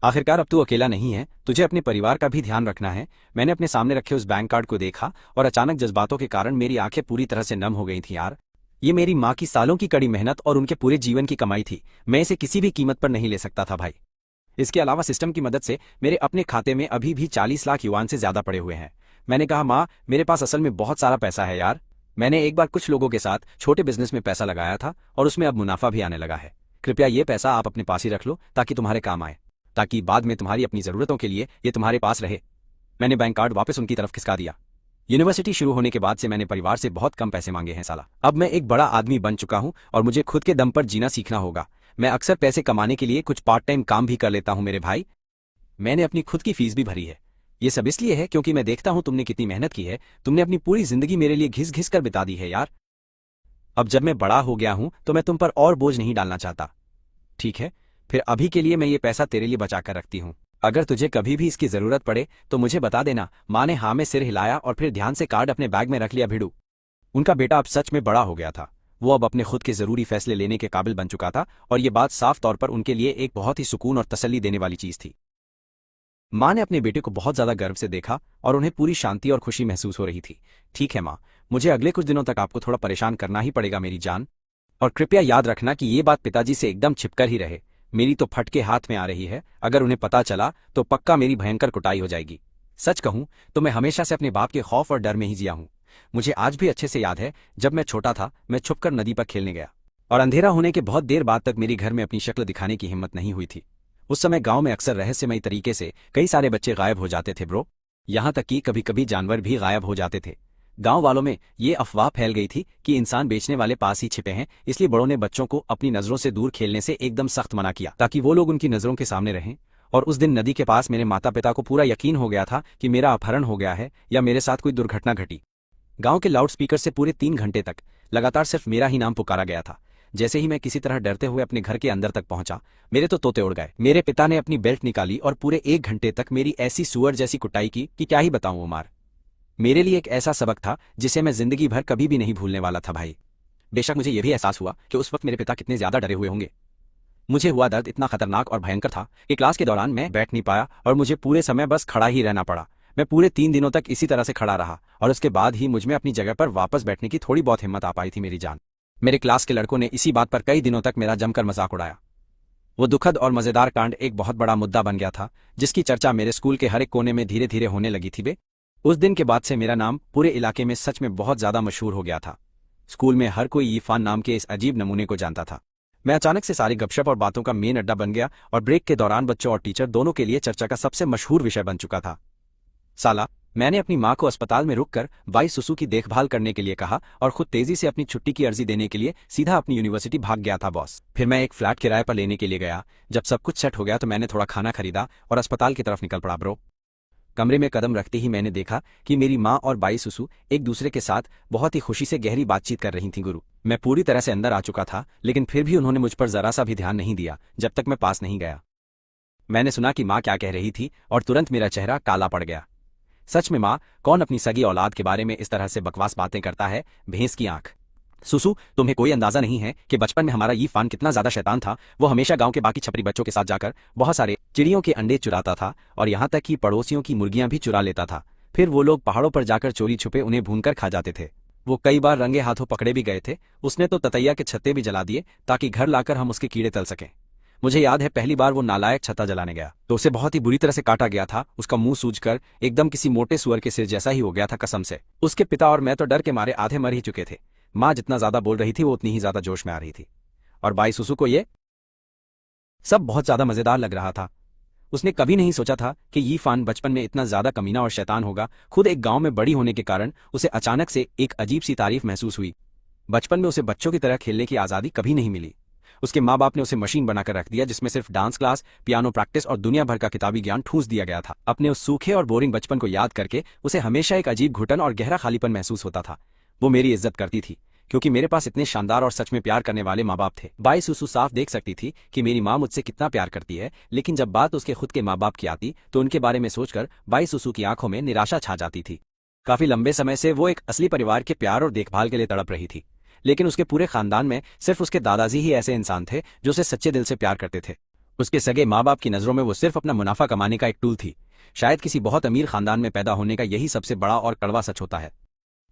आखिरकार अब तू अकेला नहीं है, तुझे अपने परिवार का भी ध्यान रखना है। मैंने अपने सामने रखे उस बैंक कार्ड को देखा और अचानक जज्बातों के कारण मेरी आंखें पूरी तरह से नम हो गई थी यार। ये मेरी माँ की सालों की कड़ी मेहनत और उनके पूरे जीवन की कमाई थी। मैं इसे किसी भी कीमत पर नहीं ले सकता था भाई। इसके अलावा सिस्टम की मदद से मेरे अपने खाते में अभी भी 40 लाख युआन से ज्यादा पड़े हुए हैं। मैंने कहा माँ, मेरे पास असल में बहुत सारा पैसा है यार। मैंने एक बार कुछ लोगों के साथ छोटे बिजनेस में पैसा लगाया था और उसमें अब मुनाफा भी आने लगा है। कृपया ये पैसा आप अपने पास ही रख लो ताकि तुम्हारे काम आए, ताकि बाद में तुम्हारी अपनी जरूरतों के लिए ये तुम्हारे पास रहे। मैंने बैंक कार्ड वापस उनकी तरफ खिसका दिया। यूनिवर्सिटी शुरू होने के बाद से मैंने परिवार से बहुत कम पैसे मांगे हैं साला। अब मैं एक बड़ा आदमी बन चुका हूं और मुझे खुद के दम पर जीना सीखना होगा। मैं अक्सर पैसे कमाने के लिए कुछ पार्ट टाइम काम भी कर लेता हूं मेरे भाई। मैंने अपनी खुद की फीस भी भरी है। ये सब इसलिए है क्योंकि मैं देखता हूं तुमने कितनी मेहनत की है। तुमने अपनी पूरी जिंदगी मेरे लिए घिस घिस कर बिता दी है यार। अब जब मैं बड़ा हो गया हूं तो मैं तुम पर और बोझ नहीं डालना चाहता, ठीक है? फिर अभी के लिए मैं ये पैसा तेरे लिए बचा कर रखती हूँ। अगर तुझे कभी भी इसकी जरूरत पड़े तो मुझे बता देना। माँ ने हाँ में सिर हिलाया और फिर ध्यान से कार्ड अपने बैग में रख लिया। भिड़ू, उनका बेटा अब सच में बड़ा हो गया था। वो अब अपने खुद के जरूरी फैसले लेने के काबिल बन चुका था और ये बात साफ तौर पर उनके लिए एक बहुत ही सुकून और तसल्ली देने वाली चीज थी। माँ ने अपने बेटे को बहुत ज्यादा गर्व से देखा और उन्हें पूरी शांति और खुशी महसूस हो रही थी। ठीक है माँ, मुझे अगले कुछ दिनों तक आपको थोड़ा परेशान करना ही पड़ेगा मेरी जान, और कृपया याद रखना कि ये बात पिताजी से एकदम छिपकर ही रहे। मेरी तो फटके हाथ में आ रही है, अगर उन्हें पता चला तो पक्का मेरी भयंकर कुटाई हो जाएगी। सच कहूं तो मैं हमेशा से अपने बाप के खौफ और डर में ही जिया हूं। मुझे आज भी अच्छे से याद है, जब मैं छोटा था मैं छुपकर नदी पर खेलने गया और अंधेरा होने के बहुत देर बाद तक मेरी घर में अपनी शक्ल दिखाने की हिम्मत नहीं हुई थी। उस समय गांव में अक्सर रहस्यमयी तरीके से कई सारे बच्चे गायब हो जाते थे ब्रो। यहां तक कि कभी कभी जानवर भी गायब हो जाते थे। गांव वालों में ये अफवाह फैल गई थी कि इंसान बेचने वाले पास ही छिपे हैं, इसलिए बड़ों ने बच्चों को अपनी नजरों से दूर खेलने से एकदम सख्त मना किया ताकि वो लोग उनकी नजरों के सामने रहें। और उस दिन नदी के पास मेरे माता पिता को पूरा यकीन हो गया था कि मेरा अपहरण हो गया है या मेरे साथ कोई दुर्घटना घटी। गांव के लाउडस्पीकर से पूरे 3 घंटे तक लगातार सिर्फ मेरा ही नाम पुकारा गया था। जैसे ही मैं किसी तरह डरते हुए अपने घर के अंदर तक पहुंचा, मेरे तो तोते उड़ गए। मेरे पिता ने अपनी बेल्ट निकाली और पूरे 1 घंटे तक मेरी ऐसी सुअर जैसी कुटाई की कि क्या ही बताऊं उमार। मेरे लिए एक ऐसा सबक था जिसे मैं जिंदगी भर कभी भी नहीं भूलने वाला था भाई। बेशक मुझे यह भी एहसास हुआ कि उस वक्त मेरे पिता कितने ज्यादा डरे हुए होंगे। मुझे हुआ दर्द इतना खतरनाक और भयंकर था कि क्लास के दौरान मैं बैठ नहीं पाया और मुझे पूरे समय बस खड़ा ही रहना पड़ा। मैं पूरे 3 दिनों तक इसी तरह से खड़ा रहा और उसके बाद ही मुझमें अपनी जगह पर वापस बैठने की थोड़ी बहुत हिम्मत आ पाई थी मेरी जान। मेरे क्लास के लड़कों ने इसी बात पर कई दिनों तक मेरा जमकर मजाक उड़ाया। वो दुखद और मजेदार कांड एक बहुत बड़ा मुद्दा बन गया था, जिसकी चर्चा मेरे स्कूल के हर एक कोने में धीरे धीरे होने लगी थी। उस दिन के बाद से मेरा नाम पूरे इलाके में सच में बहुत ज्यादा मशहूर हो गया था। स्कूल में हर कोई यीफान नाम के इस अजीब नमूने को जानता था। मैं अचानक से सारी गपशप और बातों का मेन अड्डा बन गया और ब्रेक के दौरान बच्चों और टीचर दोनों के लिए चर्चा का सबसे मशहूर विषय बन चुका था। साला, मैंने अपनी माँ को अस्पताल में रुककर बाई सुसु की देखभाल करने के लिए कहा और खुद तेजी से अपनी छुट्टी की अर्जी देने के लिए सीधा अपनी यूनिवर्सिटी भाग गया था बॉस। फिर मैं एक फ्लैट किराए पर लेने के लिए गया। जब सब कुछ सेट हो गया तो मैंने थोड़ा खाना खरीदा और अस्पताल की तरफ निकल पड़ा ब्रो। कमरे में कदम रखते ही मैंने देखा कि मेरी माँ और बाई सुसु एक दूसरे के साथ बहुत ही खुशी से गहरी बातचीत कर रही थी गुरु। मैं पूरी तरह से अंदर आ चुका था, लेकिन फिर भी उन्होंने मुझ पर जरा सा भी ध्यान नहीं दिया जब तक मैं पास नहीं गया। मैंने सुना कि माँ क्या कह रही थी और तुरंत मेरा चेहरा काला पड़ गया। सच में माँ, कौन अपनी सगी औलाद के बारे में इस तरह से बकवास बातें करता है? भैंस की आंख। सुसु, तुम्हें कोई अंदाजा नहीं है कि बचपन में हमारा यीफान कितना ज्यादा शैतान था। वो हमेशा गांव के बाकी छपरी बच्चों के साथ जाकर बहुत सारे चिड़ियों के अंडे चुराता था और यहाँ तक कि पड़ोसियों की मुर्गियां भी चुरा लेता था। फिर वो लोग पहाड़ों पर जाकर चोरी छुपे उन्हें भूनकर खा जाते थे। वो कई बार रंगे हाथों पकड़े भी गए थे। उसने तो ततैया के छत्ते भी जला दिए ताकि घर लाकर हम उसके कीड़े तल सकें। मुझे याद है पहली बार वो नालायक छत्ता जलाने गया तो उसे बहुत ही बुरी तरह से काटा गया था। उसका मुंह सूजकर एकदम किसी मोटे सुअर के सिर जैसा ही हो गया था कसम से। उसके पिता और मैं तो डर के मारे आधे मर ही चुके थे। माँ जितना ज्यादा बोल रही थी वो उतनी ही ज्यादा जोश में आ रही थी और बाई सुसु को ये सब बहुत ज्यादा मजेदार लग रहा था। उसने कभी नहीं सोचा था कि यीफान बचपन में इतना ज्यादा कमीना और शैतान होगा। खुद एक गांव में बड़ी होने के कारण उसे अचानक से एक अजीब सी तारीफ महसूस हुई। बचपन में उसे बच्चों की तरह खेलने की आजादी कभी नहीं मिली। उसके माँ बाप ने उसे मशीन बनाकर रख दिया जिसमें सिर्फ डांस क्लास, पियानो प्रैक्टिस और दुनिया भर का किताबी ज्ञान ठूंस दिया गया था। अपने उस सूखे और बोरिंग बचपन को याद करके उसे हमेशा एक अजीब घुटन और गहरा खालीपन महसूस होता था। वो मेरी इज्जत करती थी क्योंकि मेरे पास इतने शानदार और सच में प्यार करने वाले माँ बाप थे। बाई सुसु साफ देख सकती थी कि मेरी माँ मुझसे कितना प्यार करती है, लेकिन जब बात उसके खुद के माँ बाप की आती तो उनके बारे में सोचकर बाई सुसु की आंखों में निराशा छा जाती थी। काफी लंबे समय से वो एक असली परिवार के प्यार और देखभाल के लिए तड़प रही थी, लेकिन उसके पूरे खानदान में सिर्फ उसके दादाजी ही ऐसे इंसान थे जो उसे सच्चे दिल से प्यार करते थे। उसके सगे माँ बाप की नजरों में वो सिर्फ अपना मुनाफा कमाने का एक टूल थी। शायद किसी बहुत अमीर खानदान में पैदा होने का यही सबसे बड़ा और कड़वा सच होता है।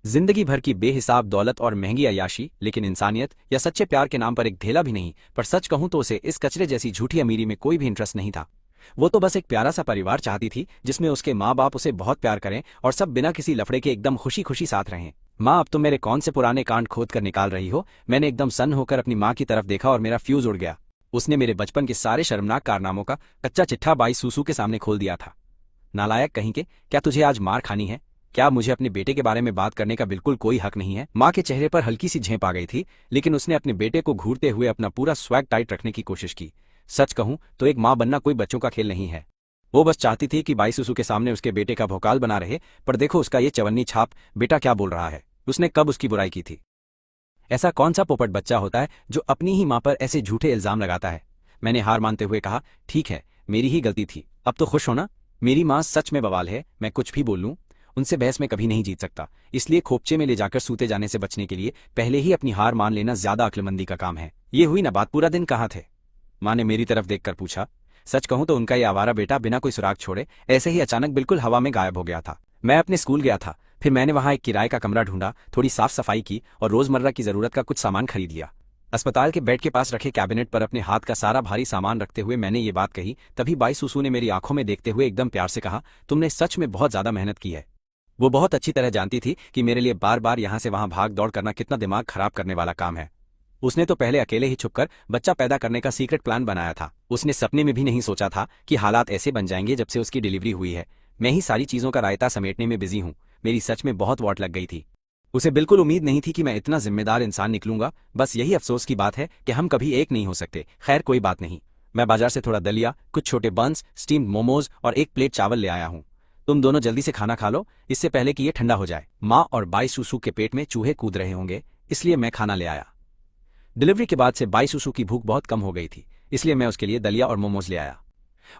जिंदगी भर की बेहिसाब दौलत और महंगी अय्याशी, लेकिन इंसानियत या सच्चे प्यार के नाम पर एक ढेला भी नहीं। पर सच कहूं तो उसे इस कचरे जैसी झूठी अमीरी में कोई भी इंटरेस्ट नहीं था। वो तो बस एक प्यारा सा परिवार चाहती थी जिसमें उसके माँ बाप उसे बहुत प्यार करें और सब बिना किसी लफड़े के एकदम खुशी खुशी साथ रहें। माँ, अब तुम मेरे कौन से पुराने कांड खोद कर निकाल रही हो? मैंने एकदम सन्न होकर अपनी माँ की तरफ देखा और मेरा फ्यूज उड़ गया। उसने मेरे बचपन के सारे शर्मनाक कारनामों का कच्चा चिट्ठा बाई सुसु के सामने खोल दिया था। नालायक कहीं के, क्या तुझे आज मार खानी है? क्या मुझे अपने बेटे के बारे में बात करने का बिल्कुल कोई हक नहीं है? माँ के चेहरे पर हल्की सी झेप आ गई थी, लेकिन उसने अपने बेटे को घूरते हुए अपना पूरा स्वैग टाइट रखने की कोशिश की। सच कहूं तो एक माँ बनना कोई बच्चों का खेल नहीं है। वो बस चाहती थी कि बाई सुसु के सामने उसके बेटे का भौकाल बना रहे। पर देखो उसका ये चवन्नी छाप, बेटा क्या बोल रहा है? उसने कब उसकी बुराई की थी? ऐसा कौन सा पोपट बच्चा होता है जो अपनी ही माँ पर ऐसे झूठे इल्जाम लगाता है? मैंने हार मानते हुए कहा, ठीक है, मेरी ही गलती थी, अब तो खुश हो ना? मेरी माँ सच में बवाल है, मैं कुछ भी बोल लूं उनसे बहस में कभी नहीं जीत सकता। इसलिए खोपचे में ले जाकर सूते जाने से बचने के लिए पहले ही अपनी हार मान लेना ज्यादा अक्लमंदी का काम है। ये हुई ना बात, पूरा दिन कहाँ थे? माँ ने मेरी तरफ देखकर पूछा। सच कहूं तो उनका ये आवारा बेटा बिना कोई सुराग छोड़े ऐसे ही अचानक बिल्कुल हवा में गायब हो गया था। मैं अपने स्कूल गया था, फिर मैंने वहां एक किराए का कमरा ढूंढा, थोड़ी साफ सफाई की और रोजमर्रा की जरूरत का कुछ सामान खरीद लिया। अस्पताल के बेड के पास रखे कैबिनेट पर अपने हाथ का सारा भारी सामान रखते हुए मैंने ये बात कही। तभी बाई सुसु ने मेरी आंखों में देखते हुए एकदम प्यार से कहा, तुमने सच में बहुत ज्यादा मेहनत की है। वो बहुत अच्छी तरह जानती थी कि मेरे लिए बार बार यहाँ से वहां भाग दौड़ करना कितना दिमाग खराब करने वाला काम है। उसने तो पहले अकेले ही छुपकर बच्चा पैदा करने का सीक्रेट प्लान बनाया था। उसने सपने में भी नहीं सोचा था कि हालात ऐसे बन जाएंगे। जब से उसकी डिलीवरी हुई है मैं ही सारी चीजों का रायता समेटने में बिजी हूँ। मेरी सच में बहुत वाट लग गई थी। उसे बिल्कुल उम्मीद नहीं थी कि मैं इतना जिम्मेदार इंसान निकलूंगा। बस यही अफसोस की बात है कि हम कभी एक नहीं हो सकते। खैर कोई बात नहीं, मैं बाजार से थोड़ा दलिया, कुछ छोटे बंस, स्टीम्ड मोमोज और एक प्लेट चावल ले आया हूँ। तुम दोनों जल्दी से खाना खा लो, इससे पहले कि ये ठंडा हो जाए। माँ और बाई सुसु के पेट में चूहे कूद रहे होंगे, इसलिए मैं खाना ले आया। डिलीवरी के बाद से बाई सुसु की भूख बहुत कम हो गई थी, इसलिए मैं उसके लिए दलिया और मोमोज ले आया।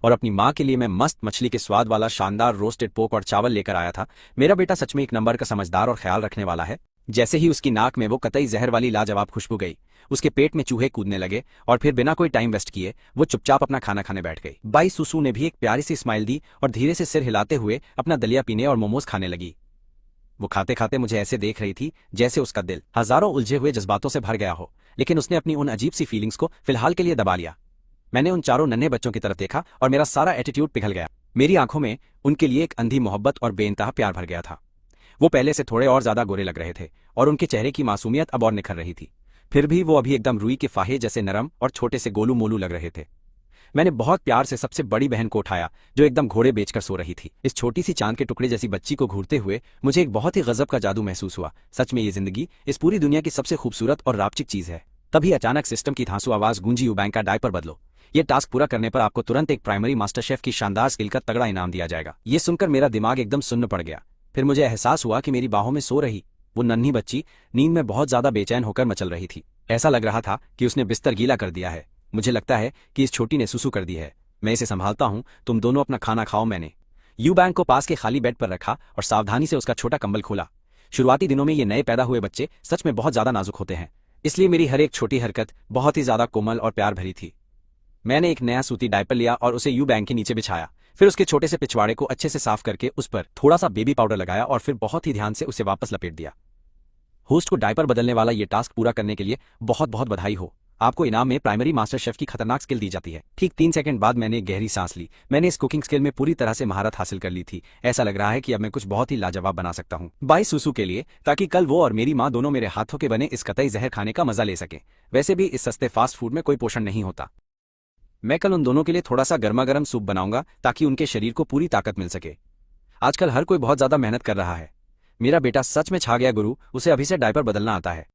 और अपनी माँ के लिए मैं मस्त मछली के स्वाद वाला शानदार रोस्टेड पोक और चावल लेकर आया था। मेरा बेटा सच में एक नंबर का समझदार और ख्याल रखने वाला है। जैसे ही उसकी नाक में वो कतई जहर वाली लाजवाब खुशबू गई, उसके पेट में चूहे कूदने लगे और फिर बिना कोई टाइम वेस्ट किए वो चुपचाप अपना खाना खाने बैठ गई। बाई सुसु ने भी एक प्यारी सी स्माइल दी और धीरे से सिर हिलाते हुए अपना दलिया पीने और मोमोज खाने लगी। वो खाते खाते मुझे ऐसे देख रही थी जैसे उसका दिल हजारों उलझे हुए जज्बातों से भर गया हो, लेकिन उसने अपनी उन अजीब सी फीलिंग्स को फिलहाल के लिए दबा लिया। मैंने उन चारों नन्हे बच्चों की तरफ देखा और मेरा सारा एटीट्यूड पिघल गया। मेरी आंखों में उनके लिए एक अंधी मोहब्बत और बेइंतहा प्यार भर गया था। वो पहले से थोड़े और ज्यादा गोरे लग रहे थे और उनके चेहरे की मासूमियत अब और निखर रही थी। फिर भी वो अभी एकदम रुई के फाहे जैसे नरम और छोटे से गोलू मोलू लग रहे थे। मैंने बहुत प्यार से सबसे बड़ी बहन को उठाया जो एकदम घोड़े बेचकर सो रही थी। इस छोटी सी चांद के टुकड़े जैसी बच्ची को घूरते हुए मुझे एक बहुत ही गजब का जादू महसूस हुआ। सच में ये जिंदगी इस पूरी दुनिया की सबसे खूबसूरत और रापचिक चीज है। तभी अचानक सिस्टम की धांसू आवाज गूंजी, यू बैंक का डायपर बदलो। ये टास्क पूरा करने पर आपको तुरंत एक प्राइमरी मास्टर शेफ की शानदार स्किल का तगड़ा इनाम दिया जाएगा। ये सुनकर मेरा दिमाग एकदम सुन्न पड़ गया। फिर मुझे एहसास हुआ कि मेरी बाहों में सो रही वो नन्ही बच्ची नींद में बहुत ज्यादा बेचैन होकर मचल रही थी। ऐसा लग रहा था कि उसने बिस्तर गीला कर दिया है। मुझे लगता है कि इस छोटी ने सुसु कर दी है। मैं इसे संभालता हूँ, तुम दोनों अपना खाना खाओ। मैंने यू बैंक को पास के खाली बेड पर रखा और सावधानी से उसका छोटा कंबल खोला। शुरुआती दिनों में ये नए पैदा हुए बच्चे सच में बहुत ज्यादा नाजुक होते हैं, इसलिए मेरी हर एक छोटी हरकत बहुत ही ज्यादा कोमल और प्यार भरी थी। मैंने एक नया सूती डायपर लिया और उसे यू बैंक के नीचे बिछाया। फिर उसके छोटे से पिछवाड़े को अच्छे से साफ करके उस पर थोड़ा सा बेबी पाउडर लगाया और फिर बहुत ही ध्यान से उसे वापस लपेट दिया। होस्ट को डायपर बदलने वाला ये टास्क पूरा करने के लिए बहुत बहुत बधाई हो। आपको इनाम में प्राइमरी मास्टर शेफ की खतरनाक स्किल दी जाती है। ठीक 3 सेकंड बाद मैंने एक गहरी सांस ली। मैंने इस कुकिंग स्किल में पूरी तरह से महारत हासिल कर ली थी। ऐसा लग रहा है कि अब मैं कुछ बहुत ही लाजवाब बना सकता हूँ बाई सुसु के लिए, ताकि कल वो और मेरी माँ दोनों मेरे हाथों के बने इस कतई जहर खाने का मजा ले सके। वैसे भी इस सस्ते फास्ट फूड में कोई पोषण नहीं होता। मैं कल उन दोनों के लिए थोड़ा सा गर्मा गर्म सूप बनाऊंगा ताकि उनके शरीर को पूरी ताकत मिल सके। आजकल हर कोई बहुत ज्यादा मेहनत कर रहा है। मेरा बेटा सच में छा गया गुरु, उसे अभी से डायपर बदलना आता है।